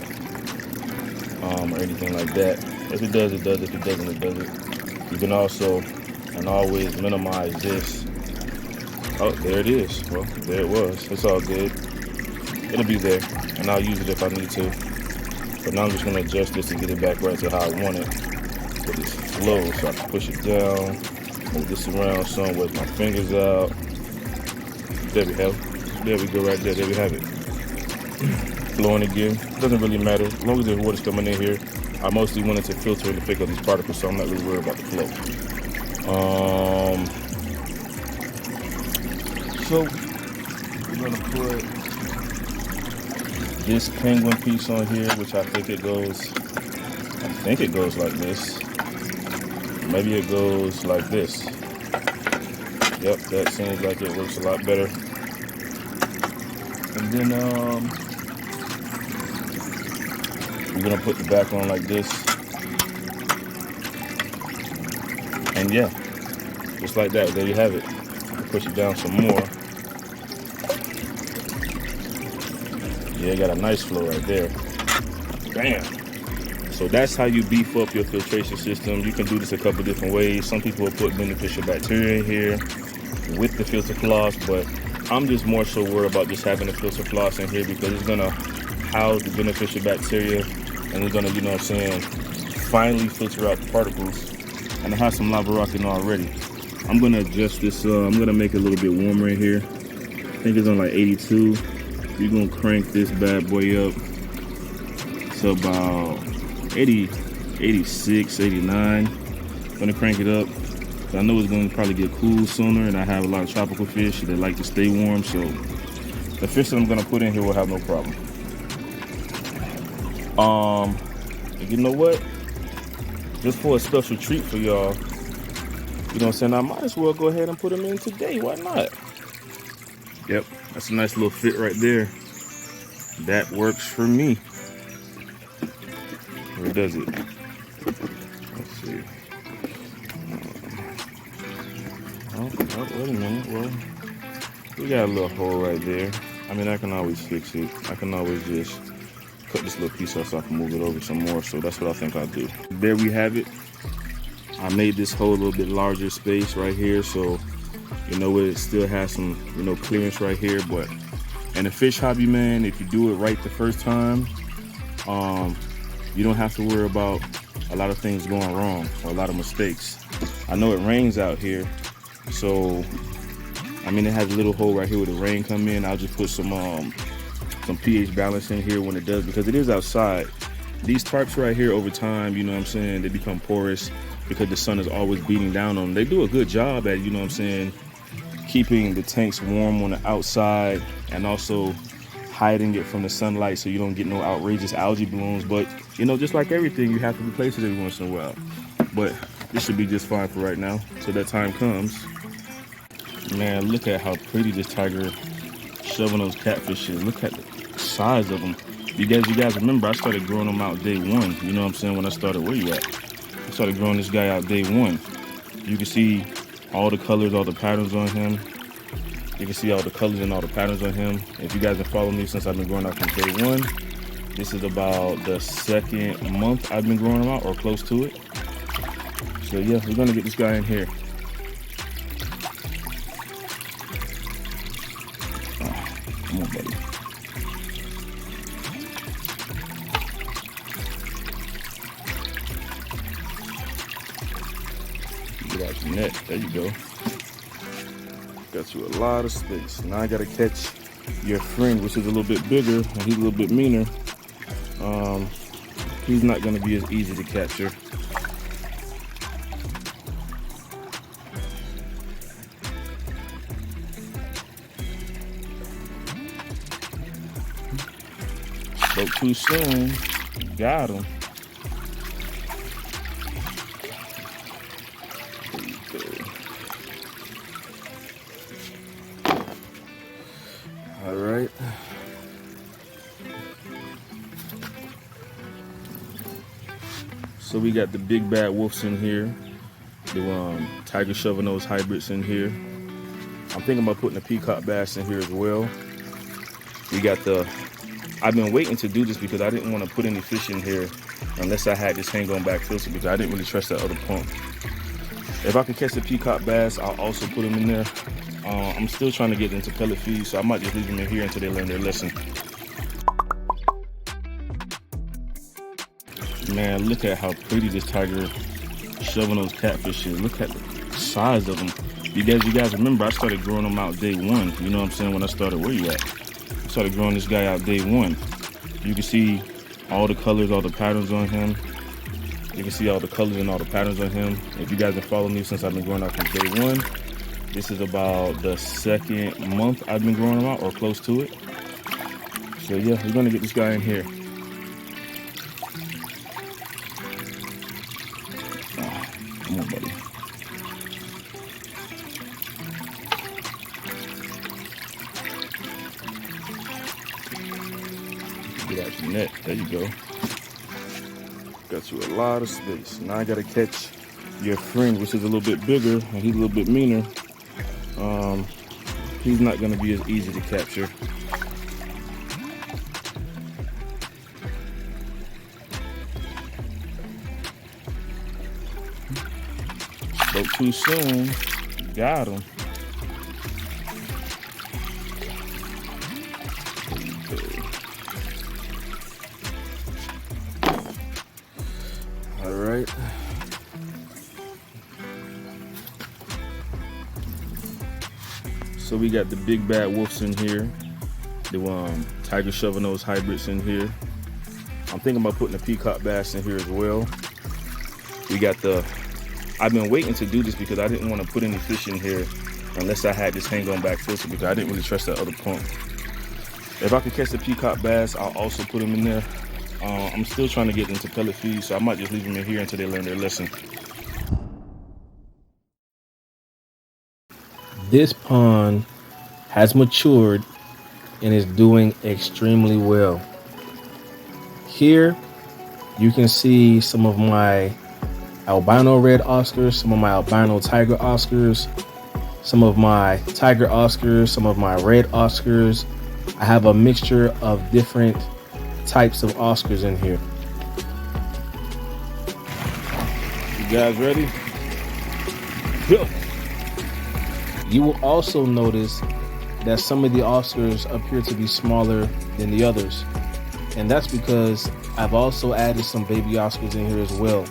or anything like that. If it does, it does. If it doesn't, it doesn't. You can also and always minimize this. Oh, there it is. Well, there it was. It's all good. It'll be there, and I'll use it if I need to. But now I'm just gonna adjust this and get it back right to how I want it. With this flow, so I can push it down, move this around some, with my fingers out. There we have. There we go right there. There we have it. Flowing again, doesn't really matter as long as there's water's coming in here. I mostly wanted to filter and to pick up these particles, so I'm not really worried about the flow. So we're gonna put this penguin piece on here, which I think it goes like this. Maybe it goes like this. Yep, that seems like it works a lot better. And then we're gonna put the back on like this. And yeah, just like that, there you have it. Push it down some more. Yeah, got a nice flow right there. Bam! So that's how you beef up your filtration system. You can do this a couple different ways. Some people will put beneficial bacteria in here with the filter floss, but I'm just more so worried about just having the filter floss in here because it's gonna house the beneficial bacteria and it's gonna, you know what I'm saying, finally filter out the particles. And I have some lava rock in already. I'm gonna adjust this, I'm gonna make it a little bit warmer in here. I think it's on like 82. We're gonna crank this bad boy up to about 80, 86, 89. I'm gonna crank it up. I know it's gonna probably get cool sooner, and I have a lot of tropical fish that like to stay warm, so the fish that I'm gonna put in here will have no problem. You know what? Just for a special treat for y'all, you know what I'm saying, I might as well go ahead and put them in today. Why not? Yep, that's a nice little fit right there. That works for me. Where does it? Let's see. Oh, wait a minute. Well, we got a little hole right there. I mean, I can always fix it. I can always just cut this little piece off so I can move it over some more. So that's what I think I'll do. There we have it. I made this hole a little bit larger space right here, so you know it still has some, you know, clearance right here. But in the fish hobby, man, if you do it right the first time, you don't have to worry about a lot of things going wrong or a lot of mistakes. I know it rains out here, so I mean, it has a little hole right here where the rain come in. I'll just put some some pH balance in here when it does, because it is outside. These tarps right here over time, you know what I'm saying, they become porous because the sun is always beating down on them. They do a good job at, you know what I'm saying, keeping the tanks warm on the outside and also hiding it from the sunlight so you don't get no outrageous algae blooms. But you know, just like everything, you have to replace it every once in a while. But this should be just fine for right now till that time comes. Man, look at how pretty this tiger shovelnose catfish is. Look at the size of them. You guys remember I started growing them out day one. You know what I'm saying? When I started, where you at? I started growing this guy out day one. You can see all the colors, all the patterns on him. You can see all the colors and all the patterns on him. If you guys have followed me since I've been growing out from day one, this is about the second month I've been growing them out, or close to it. So yeah, we're gonna get this guy in here. Come on, buddy. Get out your net. There you go. Got you a lot of space. Now I gotta catch your friend, which is a little bit bigger and he's a little bit meaner. He's not gonna be as easy to capture. Spoke too soon. Got him. There you go. All right. So we got the big bad wolves in here, the tiger shovelnose hybrids in here. I'm thinking about putting a peacock bass in here as well. We got the, I've been waiting to do this because I didn't want to put any fish in here unless I had this hang on back filter, because I didn't really trust that other pump. If I can catch the peacock bass, I'll also put them in there. I'm still trying to get into pellet feed, so I might just leave them in here until they learn their lesson. Man, look at how pretty this tiger shovelnose catfish is. Look at the size of them. You guys remember I started growing them out day one. You know what I'm saying? When I started, where you at? I started growing this guy out day one. You can see all the colors, all the patterns on him. You can see all the colors and all the patterns on him. If you guys have followed me since I've been growing out from day one, this is about the second month I've been growing them out, or close to it. So yeah, we're gonna get this guy in here. Come on, buddy. Get out your net. There you go. Got you a lot of space. Now I gotta catch your friend, which is a little bit bigger and he's a little bit meaner. He's not gonna be as easy to capture. Spoke too soon. Got him. All right. So we got the big bad wolves in here, the tiger shovelnose hybrids in here. I'm thinking about putting a peacock bass in here as well. We got the, I've been waiting to do this because I didn't want to put any fish in here unless I had this hang on back filter, because I didn't really trust that other pump. If I can catch the peacock bass, I'll also put them in there. I'm still trying to get into pellet feed, so I might just leave them in here until they learn their lesson. This pond has matured and is doing extremely well. Here you can see some of my albino red Oscars, some of my albino tiger Oscars, some of my tiger Oscars, some of my red Oscars. I have a mixture of different types of Oscars in here. You guys ready? Go. You will also notice that some of the Oscars appear to be smaller than the others. And that's because I've also added some baby Oscars in here as well.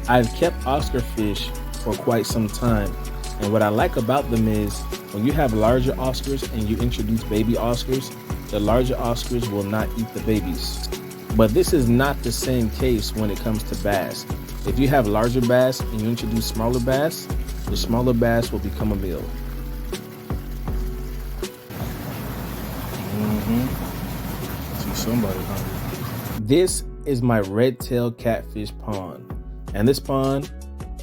I've kept Oscar fish for quite some time. And what I like about them is when you have larger Oscars and you introduce baby Oscars, the larger ostrich will not eat the babies. But this is not the same case when it comes to bass. If you have larger bass and you introduce smaller bass, the smaller bass will become a meal. See somebody hungry. This is my redtail catfish pond. And this pond,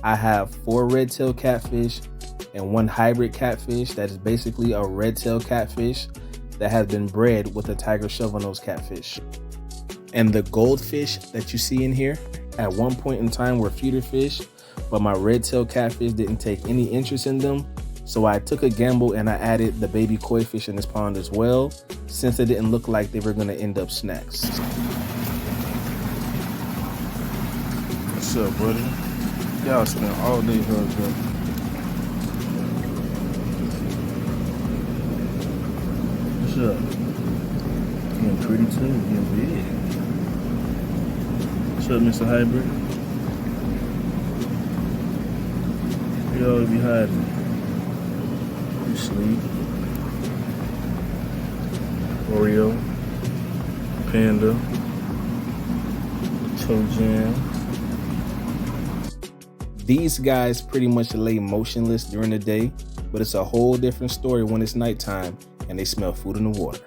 I have 4 redtail catfish and 1 hybrid catfish that is basically a redtail catfish that has been bred with a tiger shovelnose catfish. And the goldfish that you see in here, at one point in time were feeder fish, but my redtail catfish didn't take any interest in them. So I took a gamble and I added the baby koi fish in this pond as well, since it didn't look like they were gonna end up snacks. What's up, buddy? Y'all spent all day hugged up. What's up? Getting pretty too, getting big. What's up, Mr. Hybrid? You always be hiding. You sleep. Oreo. Panda. Toe Jam. These guys pretty much lay motionless during the day, but it's a whole different story when it's nighttime and they smell food in the water.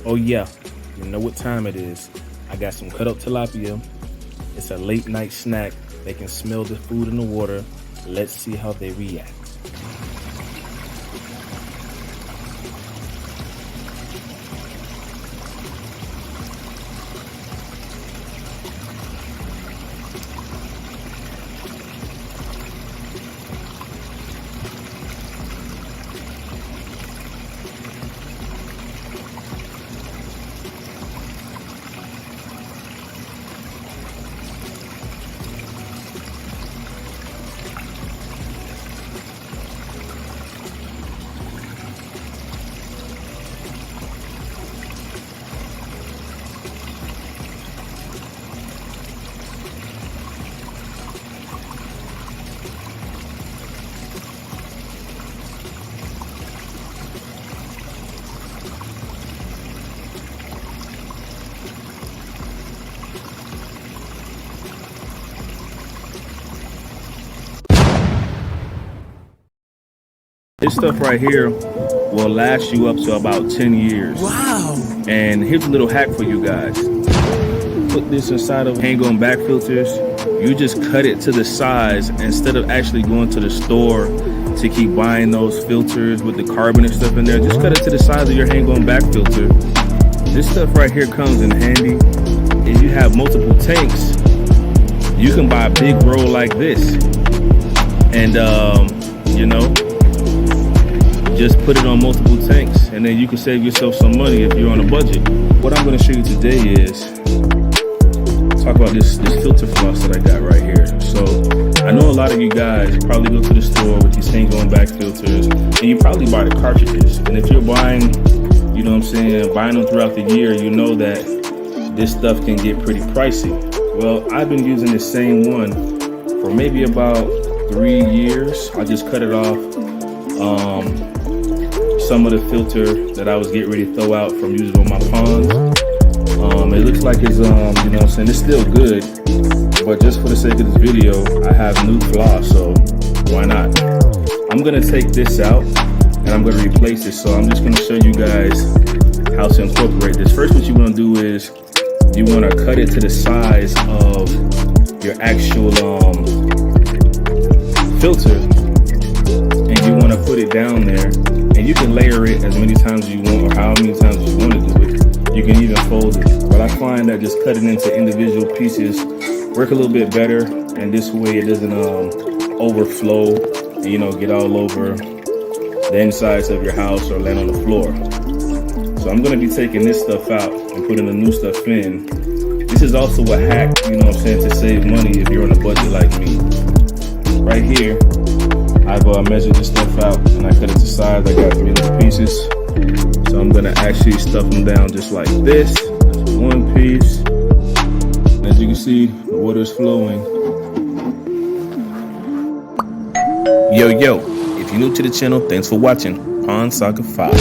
Oh yeah, you know what time it is. I got some cut up tilapia. It's a late night snack. They can smell the food in the water. Let's see how they react. This stuff right here will last you up to about 10 years. Wow! And here's a little hack for you guys. Put this inside of hang-on back filters. You just cut it to the size instead of actually going to the store to keep buying those filters with the carbon and stuff in there. Just cut it to the size of your hang-on back filter. This stuff right here comes in handy. If you have multiple tanks, you can buy a big roll like this. And, you know, just put it on multiple tanks and then you can save yourself some money if you're on a budget. What I'm gonna show you today is talk about this filter floss that I got right here. So I know a lot of you guys probably go to the store with these hang-on back filters and you probably buy the cartridges. And if you're buying, you know what I'm saying, buying them throughout the year, you know that this stuff can get pretty pricey. Well, I've been using the same one for maybe about 3 years. I just cut it off. Some of the filter that I was getting ready to throw out from using on my ponds. It looks like it's, you know what I'm saying, it's still good, but just for the sake of this video, I have new floss, so why not? I'm gonna take this out and I'm gonna replace it, so I'm just gonna show you guys how to incorporate this. First, what you wanna do is you wanna cut it to the size of your actual filter, and you wanna put it down there. And you can layer it as many times as you want or how many times you want to do it. You can even fold it. But I find that just cutting into individual pieces work a little bit better. And this way it doesn't overflow and, you know, get all over the insides of your house or land on the floor. So I'm going to be taking this stuff out and putting the new stuff in. This is also a hack, you know what I'm saying, to save money if you're on a budget like me. Right here, I've measured this stuff out and I cut it to size. I got 3 little pieces. So I'm gonna actually stuff them down just like this. That's 1 piece. As you can see, the water is flowing. Yo, if you're new to the channel, thanks for watching Pond Saga 5.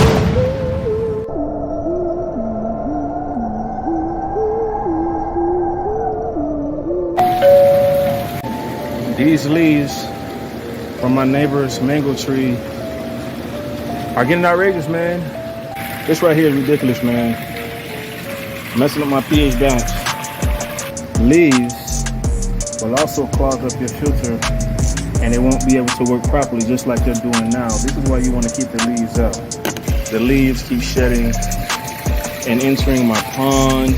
These leaves from my neighbor's mango tree are getting outrageous, man. This right here is ridiculous, man. Messing up my pH balance. Leaves will also clog up your filter and it won't be able to work properly just like they're doing now. This is why you want to keep the leaves up. The leaves keep shedding and entering my pond,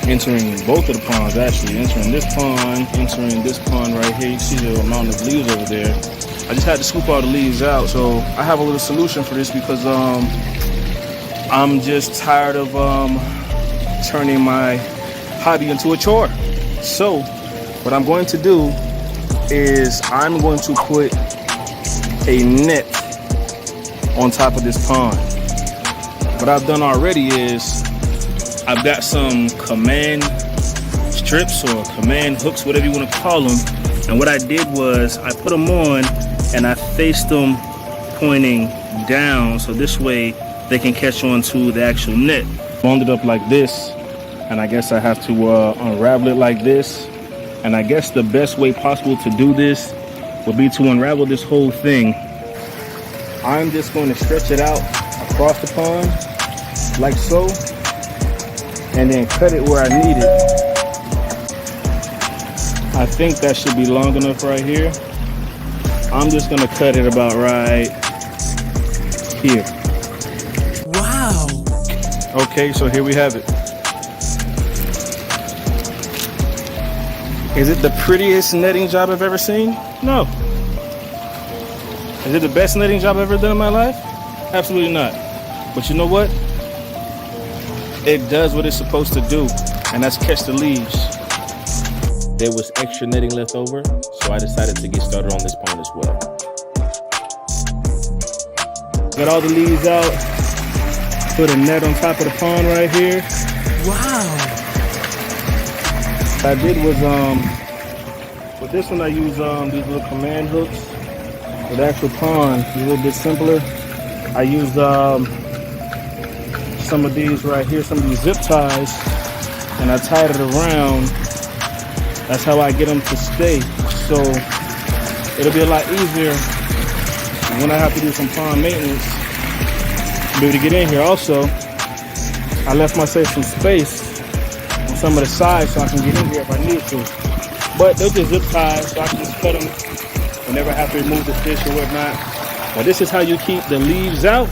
entering both of the ponds actually, entering this pond right here. You see the amount of leaves over there. I just had to scoop all the leaves out, so I have a little solution for this because I'm just tired of turning my hobby into a chore. So what I'm going to do is I'm going to put a net on top of this pond. What I've done already is I've got some command strips or command hooks, whatever you want to call them. And what I did was I put them on and I faced them pointing down, so this way they can catch on to the actual net. Wound it up like this, and I guess I have to unravel it like this. And I guess the best way possible to do this would be to unravel this whole thing. I'm just going to stretch it out across the pond like so, and then cut it where I need it. I think that should be long enough right here. I'm just gonna cut it about right here. Wow. Okay, so here we have it. Is it the prettiest netting job I've ever seen? No. Is it the best netting job I've ever done in my life? Absolutely not. But you know what? It does what it's supposed to do, and that's catch the leaves. There was extra netting left over, so I decided to get started on this pond as well. Got all the leaves out. Put a net on top of the pond right here. Wow. What I did was, with this one I use these little command hooks. For the actual pond, it's a little bit simpler. I used some of these right here, some of these zip ties, and I tied it around. That's how I get them to stay. So it'll be a lot easier when I have to do some pond maintenance to be able to get in here. Also, I left myself some space on some of the sides so I can get in here if I need to. But they're just zip ties, so I can just cut them whenever I have to remove the fish or whatnot. But this is how you keep the leaves out.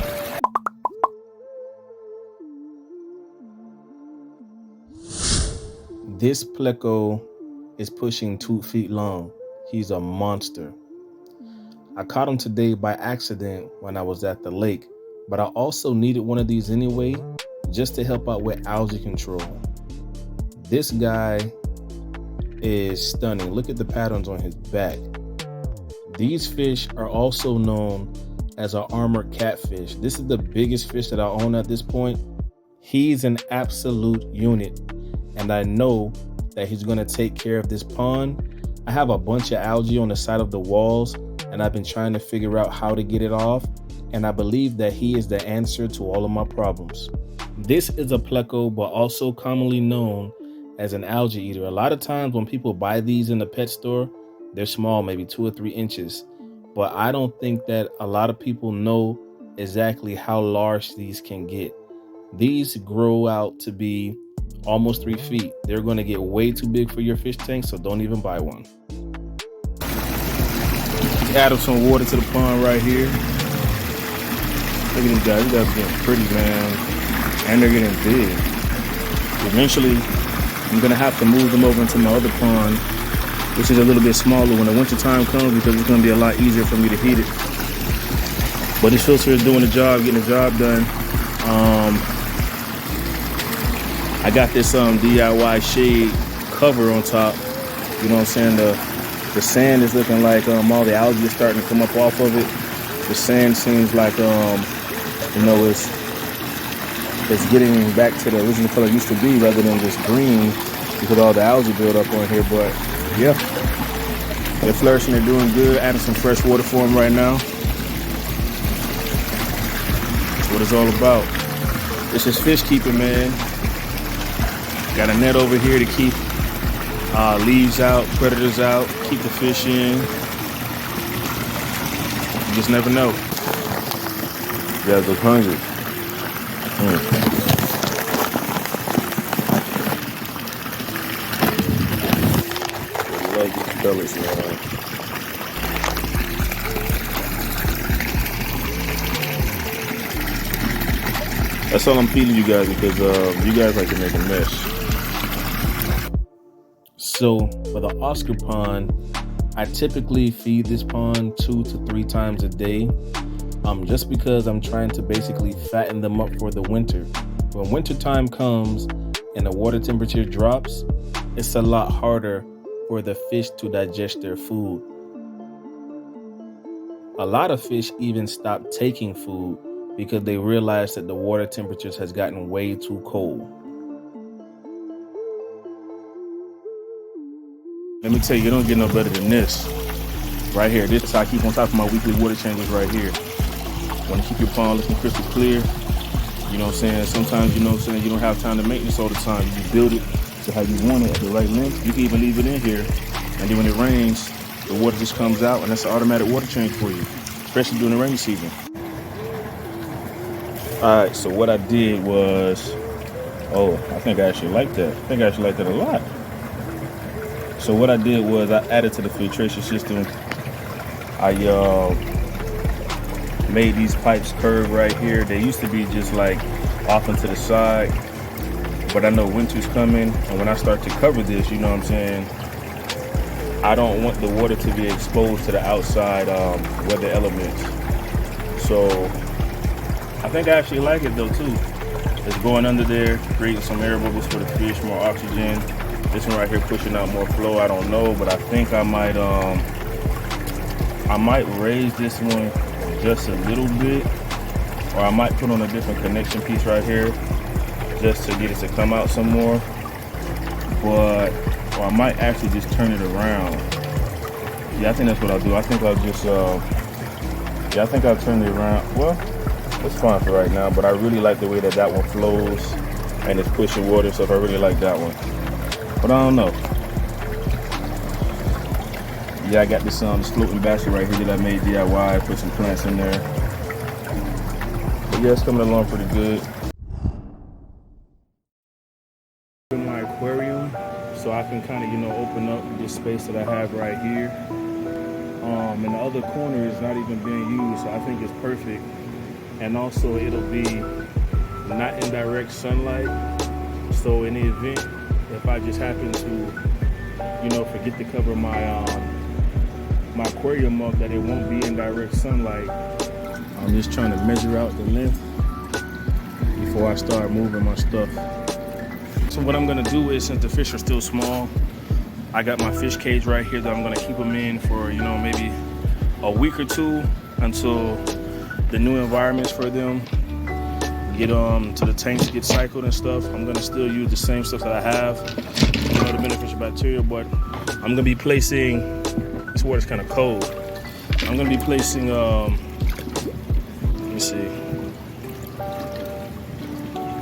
This pleco is pushing 2 feet long. He's a monster. I caught him today by accident when I was at the lake, but I also needed one of these anyway, just to help out with algae control. This guy is stunning. Look at the patterns on his back. These fish are also known as an armored catfish. This is the biggest fish that I own at this point. He's an absolute unit, and I know that he's going to take care of this pond. I have a bunch of algae on the side of the walls, and I've been trying to figure out how to get it off, and I believe that he is the answer to all of my problems. This is a pleco, but also commonly known as an algae eater. A lot of times when people buy these in the pet store, they're small, maybe 2 or 3 inches, but I don't think that a lot of people know exactly how large these can get. These grow out to be almost 3 feet. They're going to get way too big for your fish tank, so don't even buy one. Just add some water to the pond right here. Look at these guys. These guys are getting pretty, man, and they're getting big. Eventually, I'm going to have to move them over into my other pond, which is a little bit smaller when the winter time comes, because it's going to be a lot easier for me to heat it. But this filter is doing the job, getting the job done. I got this DIY shade cover on top. You know what I'm saying? The sand is looking like all the algae is starting to come up off of it. The sand seems like it's getting back to the original color it used to be, rather than just green because all the algae built up on here. But yeah, They're flourishing, they're doing good. Adding some fresh water for them right now. That's what it's all about. This is fish keeping, man. Got a net over here to keep leaves out, predators out, keep the fish in. You just never know. You guys look hungry. I love these bellies, man. That's all I'm feeding you guys because you guys like to make a mess. So for the Oscar pond, I typically feed this pond 2 to 3 times a day, just because I'm trying to basically fatten them up for the winter. When winter time comes and the water temperature drops, it's a lot harder for the fish to digest their food. A lot of fish even stop taking food because they realize that the water temperatures has gotten way too cold. Let me tell you, you don't get no better than this. Right here, this is how I keep on top of my weekly water changes right here. Want to keep your pond looking crystal clear. You know what I'm saying? Sometimes, you know what I'm saying, you don't have time to maintenance all the time. You just build it to how you want it at the right length. You can even leave it in here. And then when it rains, the water just comes out and that's an automatic water change for you, especially during the rainy season. All right, so what I did was, I think I actually like that. I think I actually like that a lot. So what I did was I added to the filtration system. I made these pipes curve right here. They used to be just like off into the side, but I know winter's coming, and when I start to cover this, you know what I'm saying, I don't want the water to be exposed to the outside weather elements. So I think I actually like it though too. It's going under there, creating some air bubbles for the fish, more oxygen. This one right here pushing out more flow. I don't know, but I think I might raise this one just a little bit, or I might put on a different connection piece right here just to get it to come out some more. Or I might actually just turn it around. Yeah, I think that's what I'll do. I think I'll just I think I'll turn it around. Well, it's fine for right now, but I really like the way that one flows and it's pushing water, so I really like that one. But I don't know. Yeah, I got this floating basket right here that I made DIY, put some plants in there. But yeah, it's coming along pretty good. In my aquarium, so I can kind of, open up this space that I have right here. And the other corner is not even being used, so I think it's perfect. And also it'll be not in direct sunlight. So in the event, if I just happen to, forget to cover my my aquarium up, that it won't be in direct sunlight. I'm just trying to measure out the length before I start moving my stuff. So what I'm gonna do is, since the fish are still small, I got my fish cage right here that I'm gonna keep them in for, maybe a week or two until the new environments for them get to the tanks get cycled and stuff. I'm gonna still use the same stuff that I have, the beneficial bacteria, but I'm gonna be placing, this water's kind of cold. I'm gonna be placing, let me see.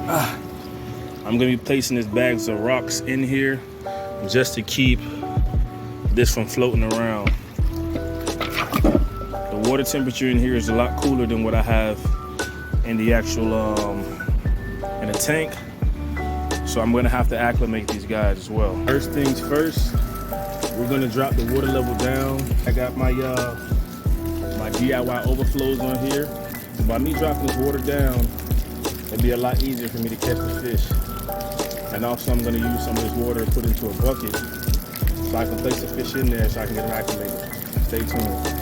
I'm gonna be placing these bags of rocks in here just to keep this from floating around. The water temperature in here is a lot cooler than what I have in the actual, in a tank. So I'm gonna have to acclimate these guys as well. First things first, we're gonna drop the water level down. I got my my DIY overflows on here. So by me dropping this water down, it'll be a lot easier for me to catch the fish. And also I'm gonna use some of this water to put into a bucket so I can place the fish in there so I can get them acclimated. Stay tuned.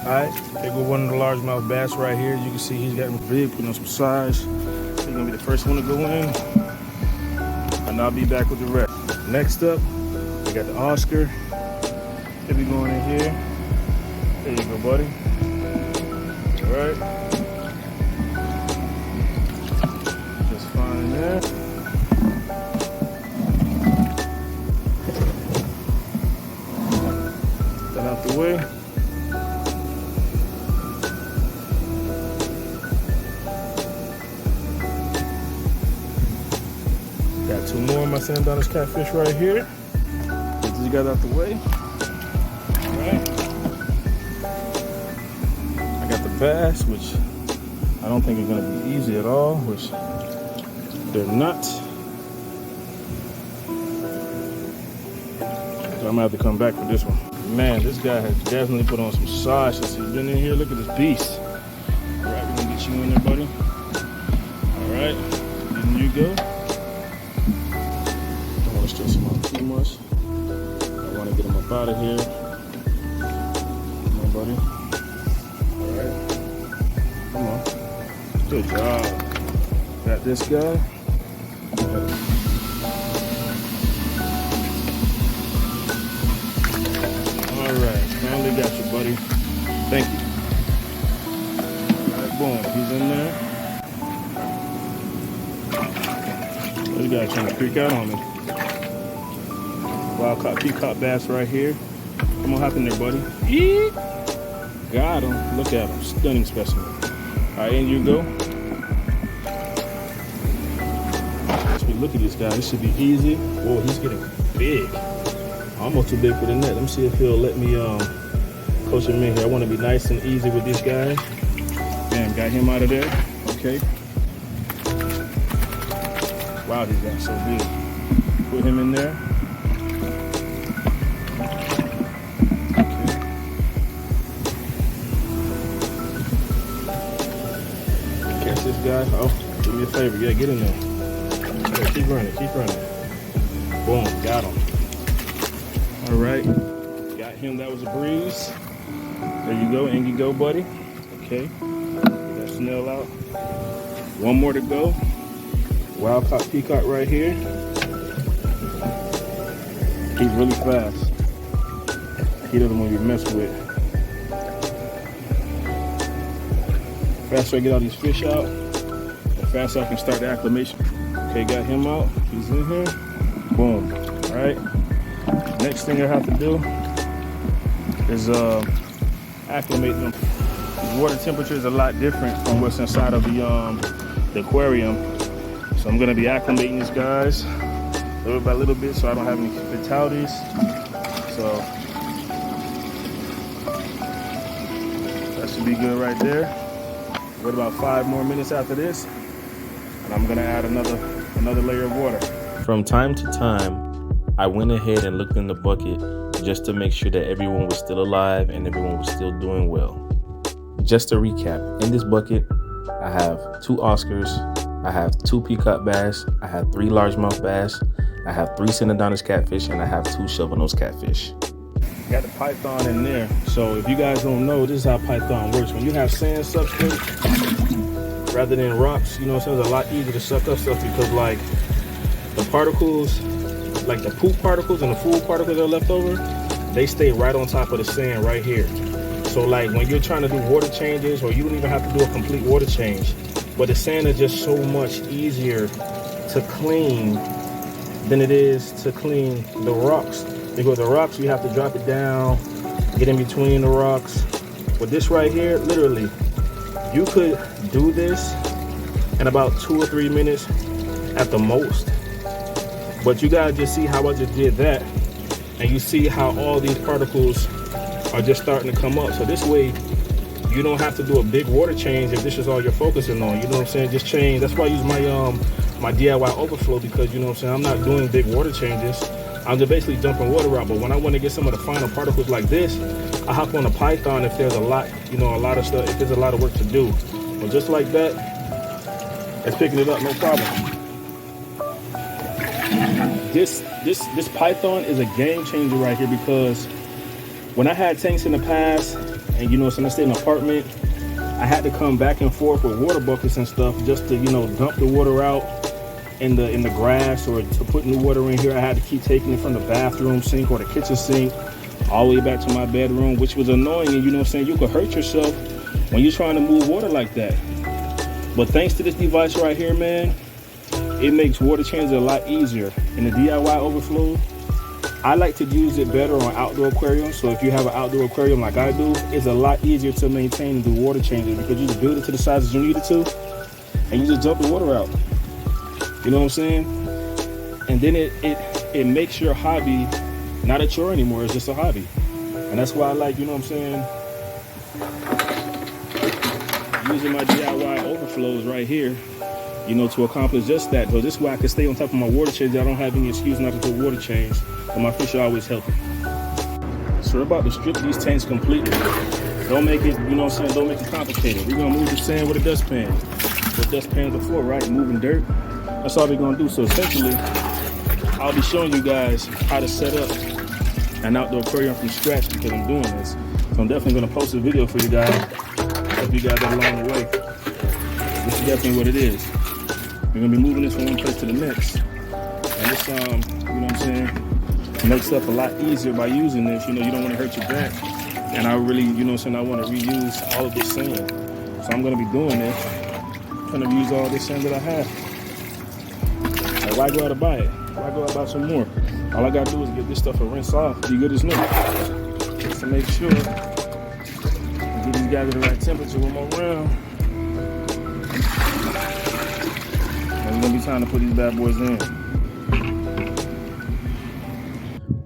Alright, here go one of the largemouth bass right here. You can see he's got big, putting on some size. He's gonna be the first one to go in. And I'll be back with the rest. Next up, we got the Oscar. He'll be going in here. There you go, buddy. Alright. Just fine there. That out the way. Got two more of my Sandonis catfish right here. Get these guys out the way. Alright. I got the bass, which I don't think are gonna be easy at all, which they're not. So I'm gonna have to come back for this one. Man, this guy has definitely put on some size since he's been in here. Look at this beast. Alright, we're gonna get you in there, buddy. Alright, in you go. Don't wanna stress him out too much. I wanna get him up out of here. Come on, buddy. Alright. Come on. Good job. Got this guy. Alright, finally got you, buddy. Thank you. Alright, boom. He's in there. This guy trying to freak out on me. Wild caught peacock bass right here. Come on, hop in there, buddy. Eek. Got him. Look at him. Stunning specimen. Alright, in you go. Look at this guy. This should be easy. Whoa, he's getting big. Almost too big for the net. Let me see if he'll let me coach him in here. I want to be nice and easy with this guy. Bam, got him out of there. Okay. Wow, he's got so big. Put him in there. Okay. Catch this guy. Oh, do me a favor. Yeah, get in there. Okay, keep running, keep running. Boom, got him. All right, got him. That was a breeze. There you go, in you go, buddy. Okay, get that snail out. One more to go. Wild caught peacock right here. He's really fast. He doesn't want to be messed with. Faster I get all these fish out, the faster I can start the acclimation. Okay, got him out. He's in here. Boom. All right. Next thing I have to do is acclimate them. The water temperature is a lot different from what's inside of the aquarium. So I'm gonna be acclimating these guys little by little bit so I don't have any fatalities. So that should be good right there. Wait about 5 more minutes after this, and I'm gonna add another layer of water. From time to time, I went ahead and looked in the bucket just to make sure that everyone was still alive and everyone was still doing well. Just to recap, in this bucket, I have 2 Oscars, I have 2 peacock bass, I have 3 largemouth bass, I have 3 Sandonis catfish, and I have 2 shovelnose catfish. Got the python in there. So if you guys don't know, this is how python works. When you have sand substrate rather than rocks, you know what I'm saying, it's a lot easier to suck up stuff because like the particles, like the poop particles and the food particles that are left over, they stay right on top of the sand right here. So like when you're trying to do water changes, or you don't even have to do a complete water change, but the sand is just so much easier to clean than it is to clean the rocks. Because the rocks, you have to drop it down, get in between the rocks. But this right here, literally, you could do this in about 2 or 3 minutes at the most. But you gotta just see how I just did that, and you see how all these particles are just starting to come up. So this way, you don't have to do a big water change if this is all you're focusing on. You know what I'm saying? Just change. That's why I use my DIY overflow, because you know what I'm saying, I'm not doing big water changes. I'm just basically dumping water out. But when I want to get some of the finer particles like this, I hop on a python if there's a lot, you know, a lot of stuff, if there's a lot of work to do. But just like that, it's picking it up, no problem. This python is a game changer right here, because when I had tanks in the past, and you know, since I stayed in an apartment, I had to come back and forth with water buckets and stuff just to, you know, dump the water out in the grass, or to put new water in here. I had to keep taking it from the bathroom sink or the kitchen sink all the way back to my bedroom, which was annoying. And you know what I'm saying, you could hurt yourself when you're trying to move water like that. But thanks to this device right here, man, it makes water changes a lot easier. In the DIY overflow, I like to use it better on outdoor aquariums. So if you have an outdoor aquarium like I do, it's a lot easier to maintain and do water changes because you just build it to the sizes you need it to, and you just dump the water out. You know what I'm saying? And then it makes your hobby not a chore anymore. It's just a hobby, and that's why I like, you know what I'm saying, using my DIY overflows right here, you know, to accomplish just that. So this way I can stay on top of my water change. I don't have any excuse not to do water change, but my fish are always healthy. So we're about to strip these tanks completely. Don't make it, you know what I'm saying, don't make it complicated. We're gonna move the sand with a dustpan. With dustpan before, right? Moving dirt. That's all we're gonna do. So essentially, I'll be showing you guys how to set up an outdoor aquarium from scratch because I'm doing this. So I'm definitely gonna post a video for you guys. Help you guys along the way. This is definitely what it is. We're gonna be moving this from one place to the next. And this, you know what I'm saying, makes stuff a lot easier by using this. You know, you don't want to hurt your back. And I really, you know what I'm saying, I want to reuse all of this sand. So I'm gonna be doing this. I'm trying to use all this sand that I have. Like, why go out and buy it? Why go out and buy some more? All I gotta do is get this stuff and rinse off. Be good as new. Just to make sure I get these guys at the right temperature one more round. And it's gonna be time to put these bad boys in.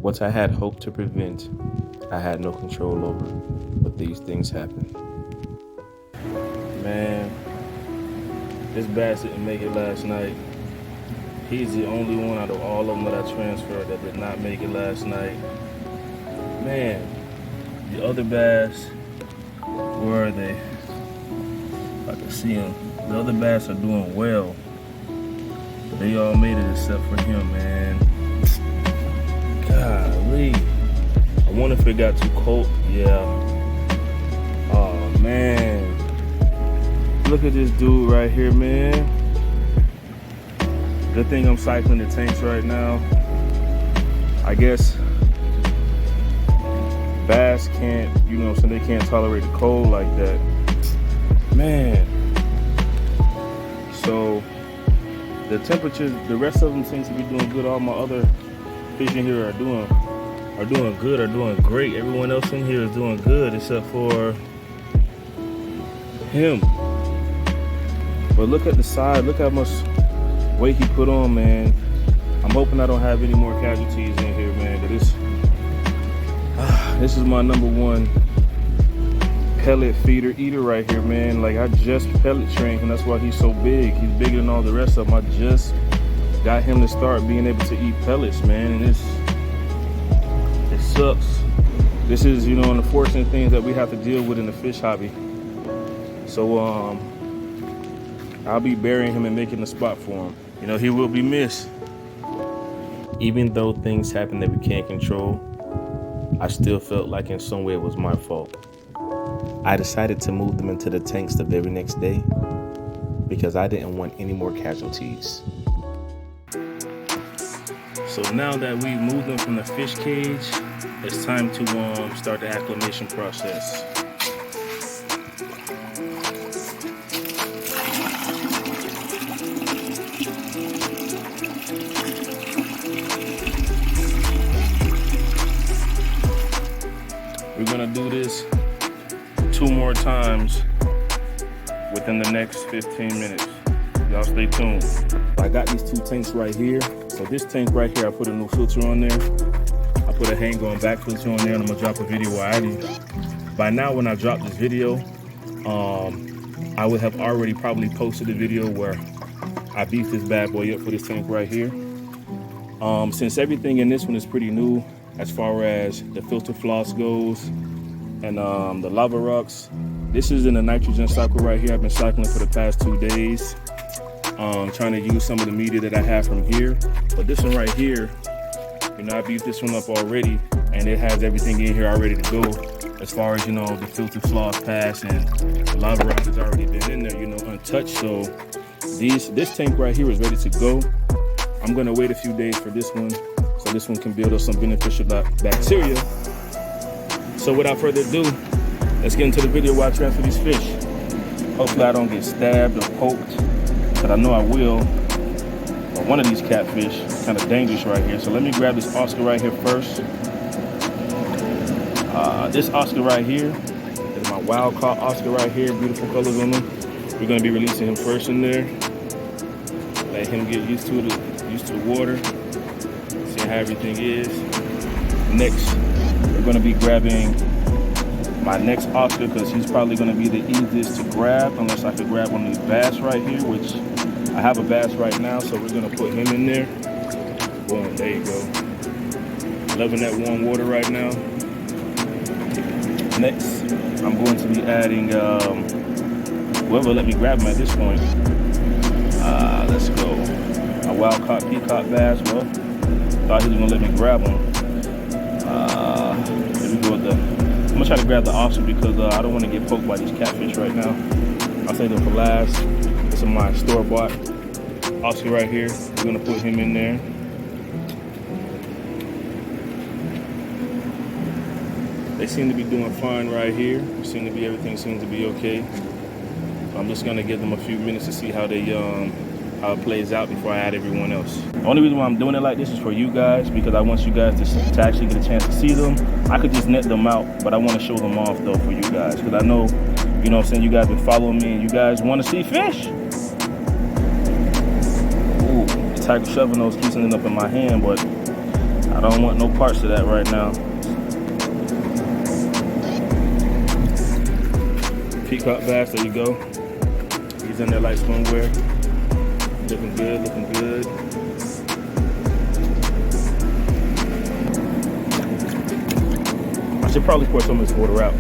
What I had hoped to prevent, I had no control over, but these things happen. Man, this bass didn't make it last night. He's the only one out of all of them that I transferred that did not make it last night. Man, the other bass, where are they? I can see them. The other bass are doing well. They all made it except for him, man. Golly. I wonder if it got too cold. Yeah. Oh, man. Look at this dude right here, man. Good thing I'm cycling the tanks right now. I guess bass can't, you know what I'm saying, they can't tolerate the cold like that. Man. So the temperatures, the rest of them seem to be doing good. All my other fish in here are doing good, are doing great. Everyone else in here is doing good except for him. But look at the side, look how much weight he put on, man. I'm hoping I don't have any more casualties in here, man. But this is my #1 pellet feeder eater right here, man. Like, I just pellet trained him. That's why he's so big. He's bigger than all the rest of them. I just got him to start being able to eat pellets, man. And it sucks. This is, you know, an unfortunate thing that we have to deal with in the fish hobby. So I'll be burying him and making a spot for him. You know, he will be missed. Even though things happen that we can't control, I still felt like in some way it was my fault. I decided to move them into the tanks the very next day because I didn't want any more casualties. So now that we've moved them from the fish cage, it's time to start the acclimation process. We're gonna do this 2 more times within the next 15 minutes. Y'all stay tuned. I got these 2 tanks right here. So this tank right here, I put a new filter on there. I put a hang-on back filter on there, and I'm gonna drop a video already. By now, when I drop this video, I would have already probably posted a video where I beefed this bad boy up for this tank right here. Since everything in this one is pretty new, as far as the filter floss goes and the lava rocks, this is in a nitrogen cycle right here. I've been cycling for the past 2 days, trying to use some of the media that I have from here. But this one right here, you know, I beefed this one up already, and it has everything in here already to go. As far as, you know, the filter floss pass and the lava rock has already been in there, you know, untouched. So this tank right here is ready to go. I'm gonna wait a few days for this one, so this one can build up some beneficial bacteria. So without further ado, let's get into the video while I transfer these fish. Hopefully I don't get stabbed or poked, but I know I will. or one of these catfish. It's kind of dangerous right here. So let me grab this Oscar right here first. This Oscar right here is my wild caught Oscar right here. Beautiful colors on him. We're gonna be releasing him first in there. Let him get used to the water. See how everything is. Next, we're gonna be grabbing my next Oscar because he's probably gonna be the easiest to grab unless I could grab one of these bass right here, which I have a bass right now, so we're gonna put him in there. Boom, there you go. Loving that warm water right now. Next, I'm going to be adding, whoever let me grab him at this point. Let's go. A wild caught peacock bass. Well, thought he was gonna let me grab him. Here we go with I'm gonna try to grab the Oscar because I don't want to get poked by these catfish right now. I'll save them for last. This is my store-bought Oscar right here. We're gonna put him in there. They seem to be doing fine right here. Everything seems to be okay. I'm just gonna give them a few minutes to see how how it plays out before I add everyone else. The only reason why I'm doing it like this is for you guys, because I want you guys to actually get a chance to see them. I could just net them out, but I want to show them off though for you guys, because I know, you know what I'm saying, you guys been following me and you guys want to see fish. Ooh, the tiger shovelnose keeps ending up in my hand, but I don't want no parts of that right now. Peacock bass, there you go. He's in there like swimwear. Looking good, looking good. I should probably pour some of this water out.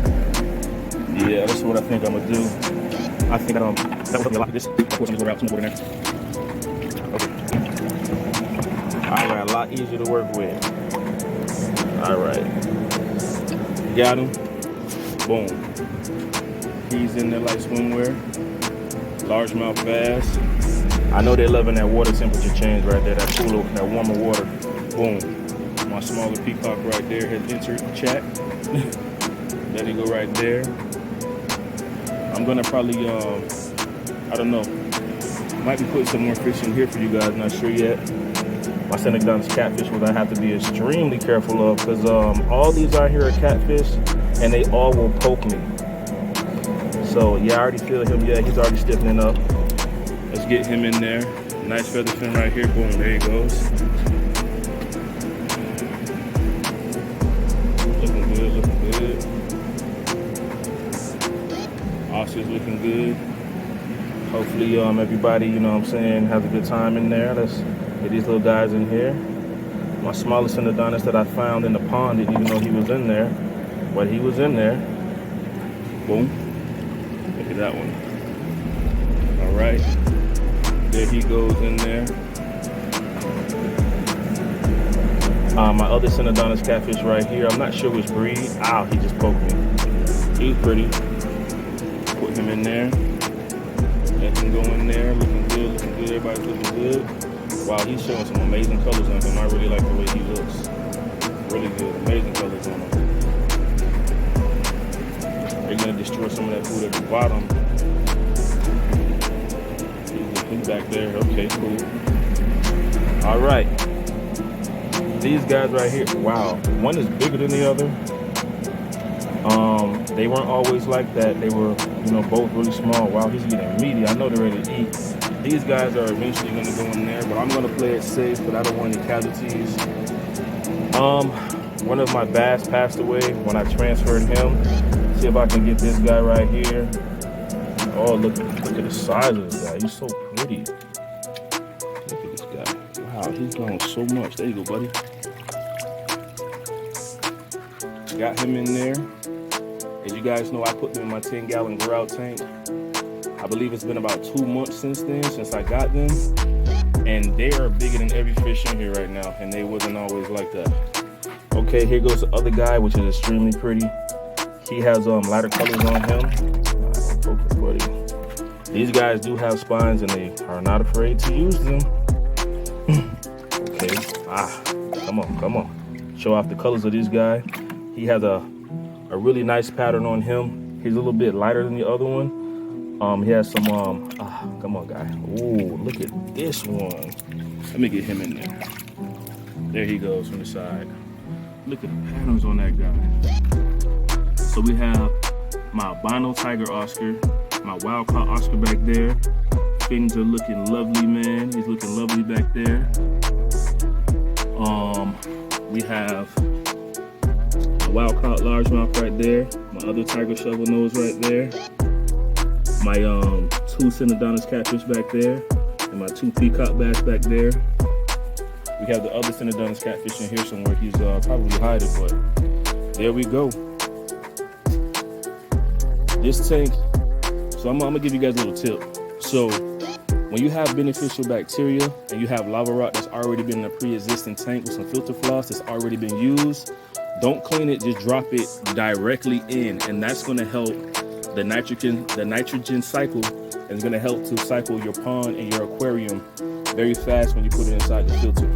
Yeah, that's what I think I'm gonna do. I think that would help me a lot. This, pour some water out, some water in there. Okay. All right, a lot easier to work with. All right. Got him. Boom. He's in there like swimwear. Largemouth bass. I know they're loving that water temperature change right there, that cooler, that warmer water. Boom. My smaller peacock right there has entered the chat. Let it go right there. I'm gonna probably, I don't know, might be putting some more fish in here for you guys, not sure yet. My Senegalese catfish, what I have to be extremely careful of, because all these out here are catfish, and they all will poke me. So yeah, I already feel him. Yeah, he's already stiffening up. Let's get him in there. Nice feather fin right here. Boom, there he goes. Looking good, looking good. Oscar's looking good. Hopefully everybody, you know what I'm saying, has a good time in there. Let's get these little guys in here. My smallest endodonis that I found in the pond didn't even know he was in there, but he was in there. Boom. Look at that one. All right. There he goes in there. My other Senegalese catfish right here. I'm not sure which breed. Ow, he just poked me. He's pretty. Put him in there. Let him go in there. Looking good, looking good. Everybody's looking good. Wow, he's showing some amazing colors on him. I really like the way he looks. Really good. Amazing colors on him. They're gonna destroy some of that food at the bottom. He's back there. Okay, cool. All right. These guys right here. Wow. One is bigger than the other. They weren't always like that. They were, you know, both really small. Wow, he's getting meaty. I know they're ready to eat. These guys are eventually gonna go in there, but I'm gonna play it safe, but I don't want any casualties. One of my bass passed away when I transferred him. See if I can get this guy right here. Oh, look at the size of this guy. He's so pretty. Look at this guy. Wow, he's grown so much. There you go, buddy. Got him in there. As you guys know, I put them in my 10-gallon grout tank. I believe it's been about 2 months since then, since I got them. And they are bigger than every fish in here right now, and they wasn't always like that. Okay, here goes the other guy, which is extremely pretty. He has lighter colors on him. Focus, buddy. These guys do have spines, and they are not afraid to use them. Okay, come on, come on. Show off the colors of this guy. He has a really nice pattern on him. He's a little bit lighter than the other one. He has some, come on, guy. Ooh, look at this one. Let me get him in there. There he goes from the side. Look at the patterns on that guy. So we have my albino tiger Oscar, my wild caught Oscar back there. Fins are looking lovely, man. He's looking lovely back there. We have my wild caught largemouth right there. My other tiger shovel nose right there. My two Synodontis catfish back there. And my two peacock bass back there. We have the other Synodontis catfish in here somewhere. He's probably hiding, but there we go. This tank, so I'm gonna give you guys a little tip. So when you have beneficial bacteria and you have lava rock that's already been in a pre-existing tank with some filter floss that's already been used, don't clean it, just drop it directly in, and that's gonna help the nitrogen cycle, and it's gonna help to cycle your pond and your aquarium very fast when you put it inside the filter.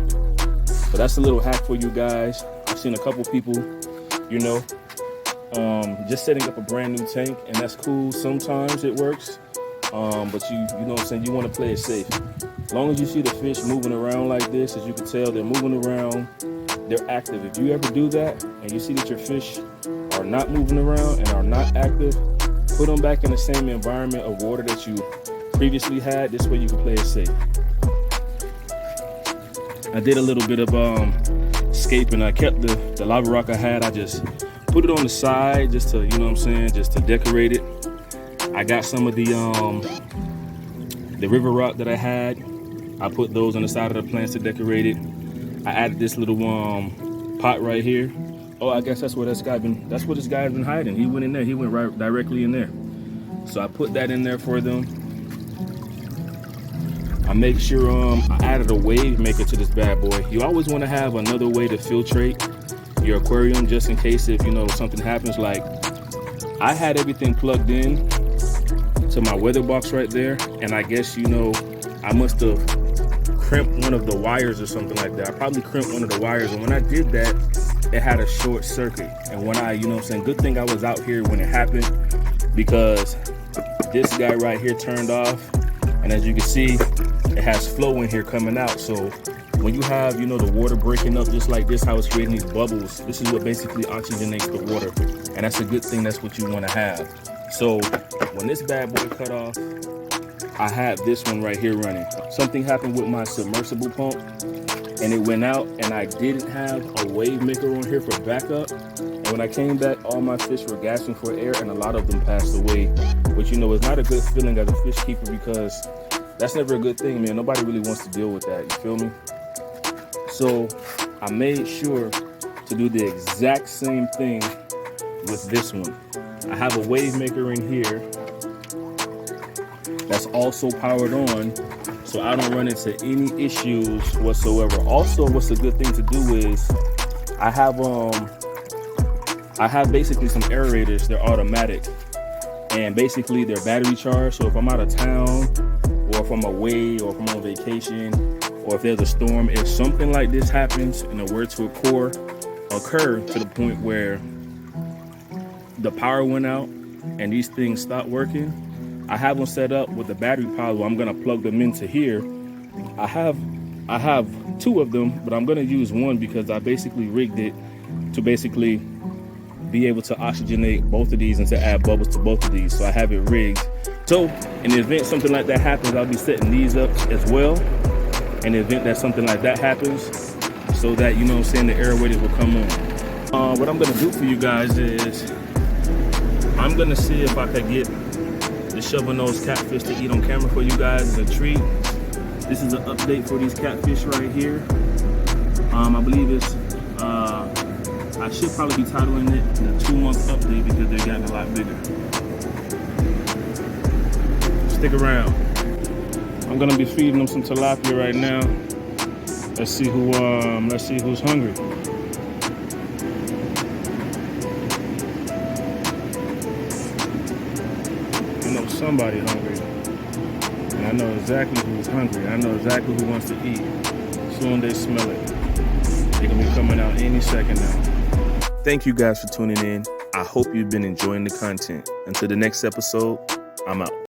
So that's a little hack for you guys. I've seen a couple people, you know, just setting up a brand new tank, and that's cool. Sometimes it works, but you know what I'm saying, you want to play it safe. As long as you see the fish moving around like this, as you can tell, they're moving around, they're active. If you ever do that and you see that your fish are not moving around and are not active, put them back in the same environment of water that you previously had. This way you can play it safe. I did a little bit of scaping. I kept the lava rock I had. I just put it on the side just to, you know what I'm saying, just to decorate it. I got some of the river rock that I had. I put those on the side of the plants to decorate it. I added this little pot right here. Oh, I guess that's where this guy's been hiding. He went in there. He went right directly in there. So I put that in there for them. I make sure I added a wave maker to this bad boy. You always want to have another way to filtrate your aquarium just in case if, you know, something happens. Like I had everything plugged in to my weather box right there, and I guess, you know, I must have crimped one of the wires or something like that. I probably crimped one of the wires, and when I did that, it had a short circuit. And when I, you know what I'm saying, good thing I was out here when it happened, because this guy right here turned off, and as you can see, it has flow in here coming out. So when you have, you know, the water breaking up just like this, how it's creating these bubbles, this is what basically oxygenates the water, and that's a good thing. That's what you want to have. So when this bad boy cut off, I had this one right here running. Something happened with my submersible pump, and it went out, and I didn't have a wave maker on here for backup. And when I came back, all my fish were gasping for air, and a lot of them passed away, which, you know, is not a good feeling as a fish keeper, because that's never a good thing, man. Nobody really wants to deal with that, you feel me? So I made sure to do the exact same thing with this one. I have a wave maker in here that's also powered on, so I don't run into any issues whatsoever. Also, what's a good thing to do is I have basically some aerators. They're automatic, and basically they're battery charged. So if I'm out of town, or if I'm away, or if I'm on vacation, or if there's a storm, if something like this happens and it were to occur to the point where the power went out and these things stopped working, I have them set up with the battery power where I'm gonna plug them into here. I have two of them, but I'm gonna use one because I basically rigged it to basically be able to oxygenate both of these and to add bubbles to both of these. So I have it rigged. So in the event something like that happens, I'll be setting these up as well. In the event that something like that happens, so that, you know what I'm saying, the aerators will come on. What I'm gonna do for you guys is I'm gonna see if I could get the shovelnose catfish to eat on camera for you guys as a treat. This is an update for these catfish right here. I believe it's, I should probably be titling it the 2-month update because they're getting a lot bigger. Stick around. I'm gonna be feeding them some tilapia right now. Let's see who's hungry. I know somebody hungry, and I know exactly who's hungry. I know exactly who wants to eat. Soon they smell it. They're gonna be coming out any second now. Thank you guys for tuning in. I hope you've been enjoying the content. Until the next episode, I'm out.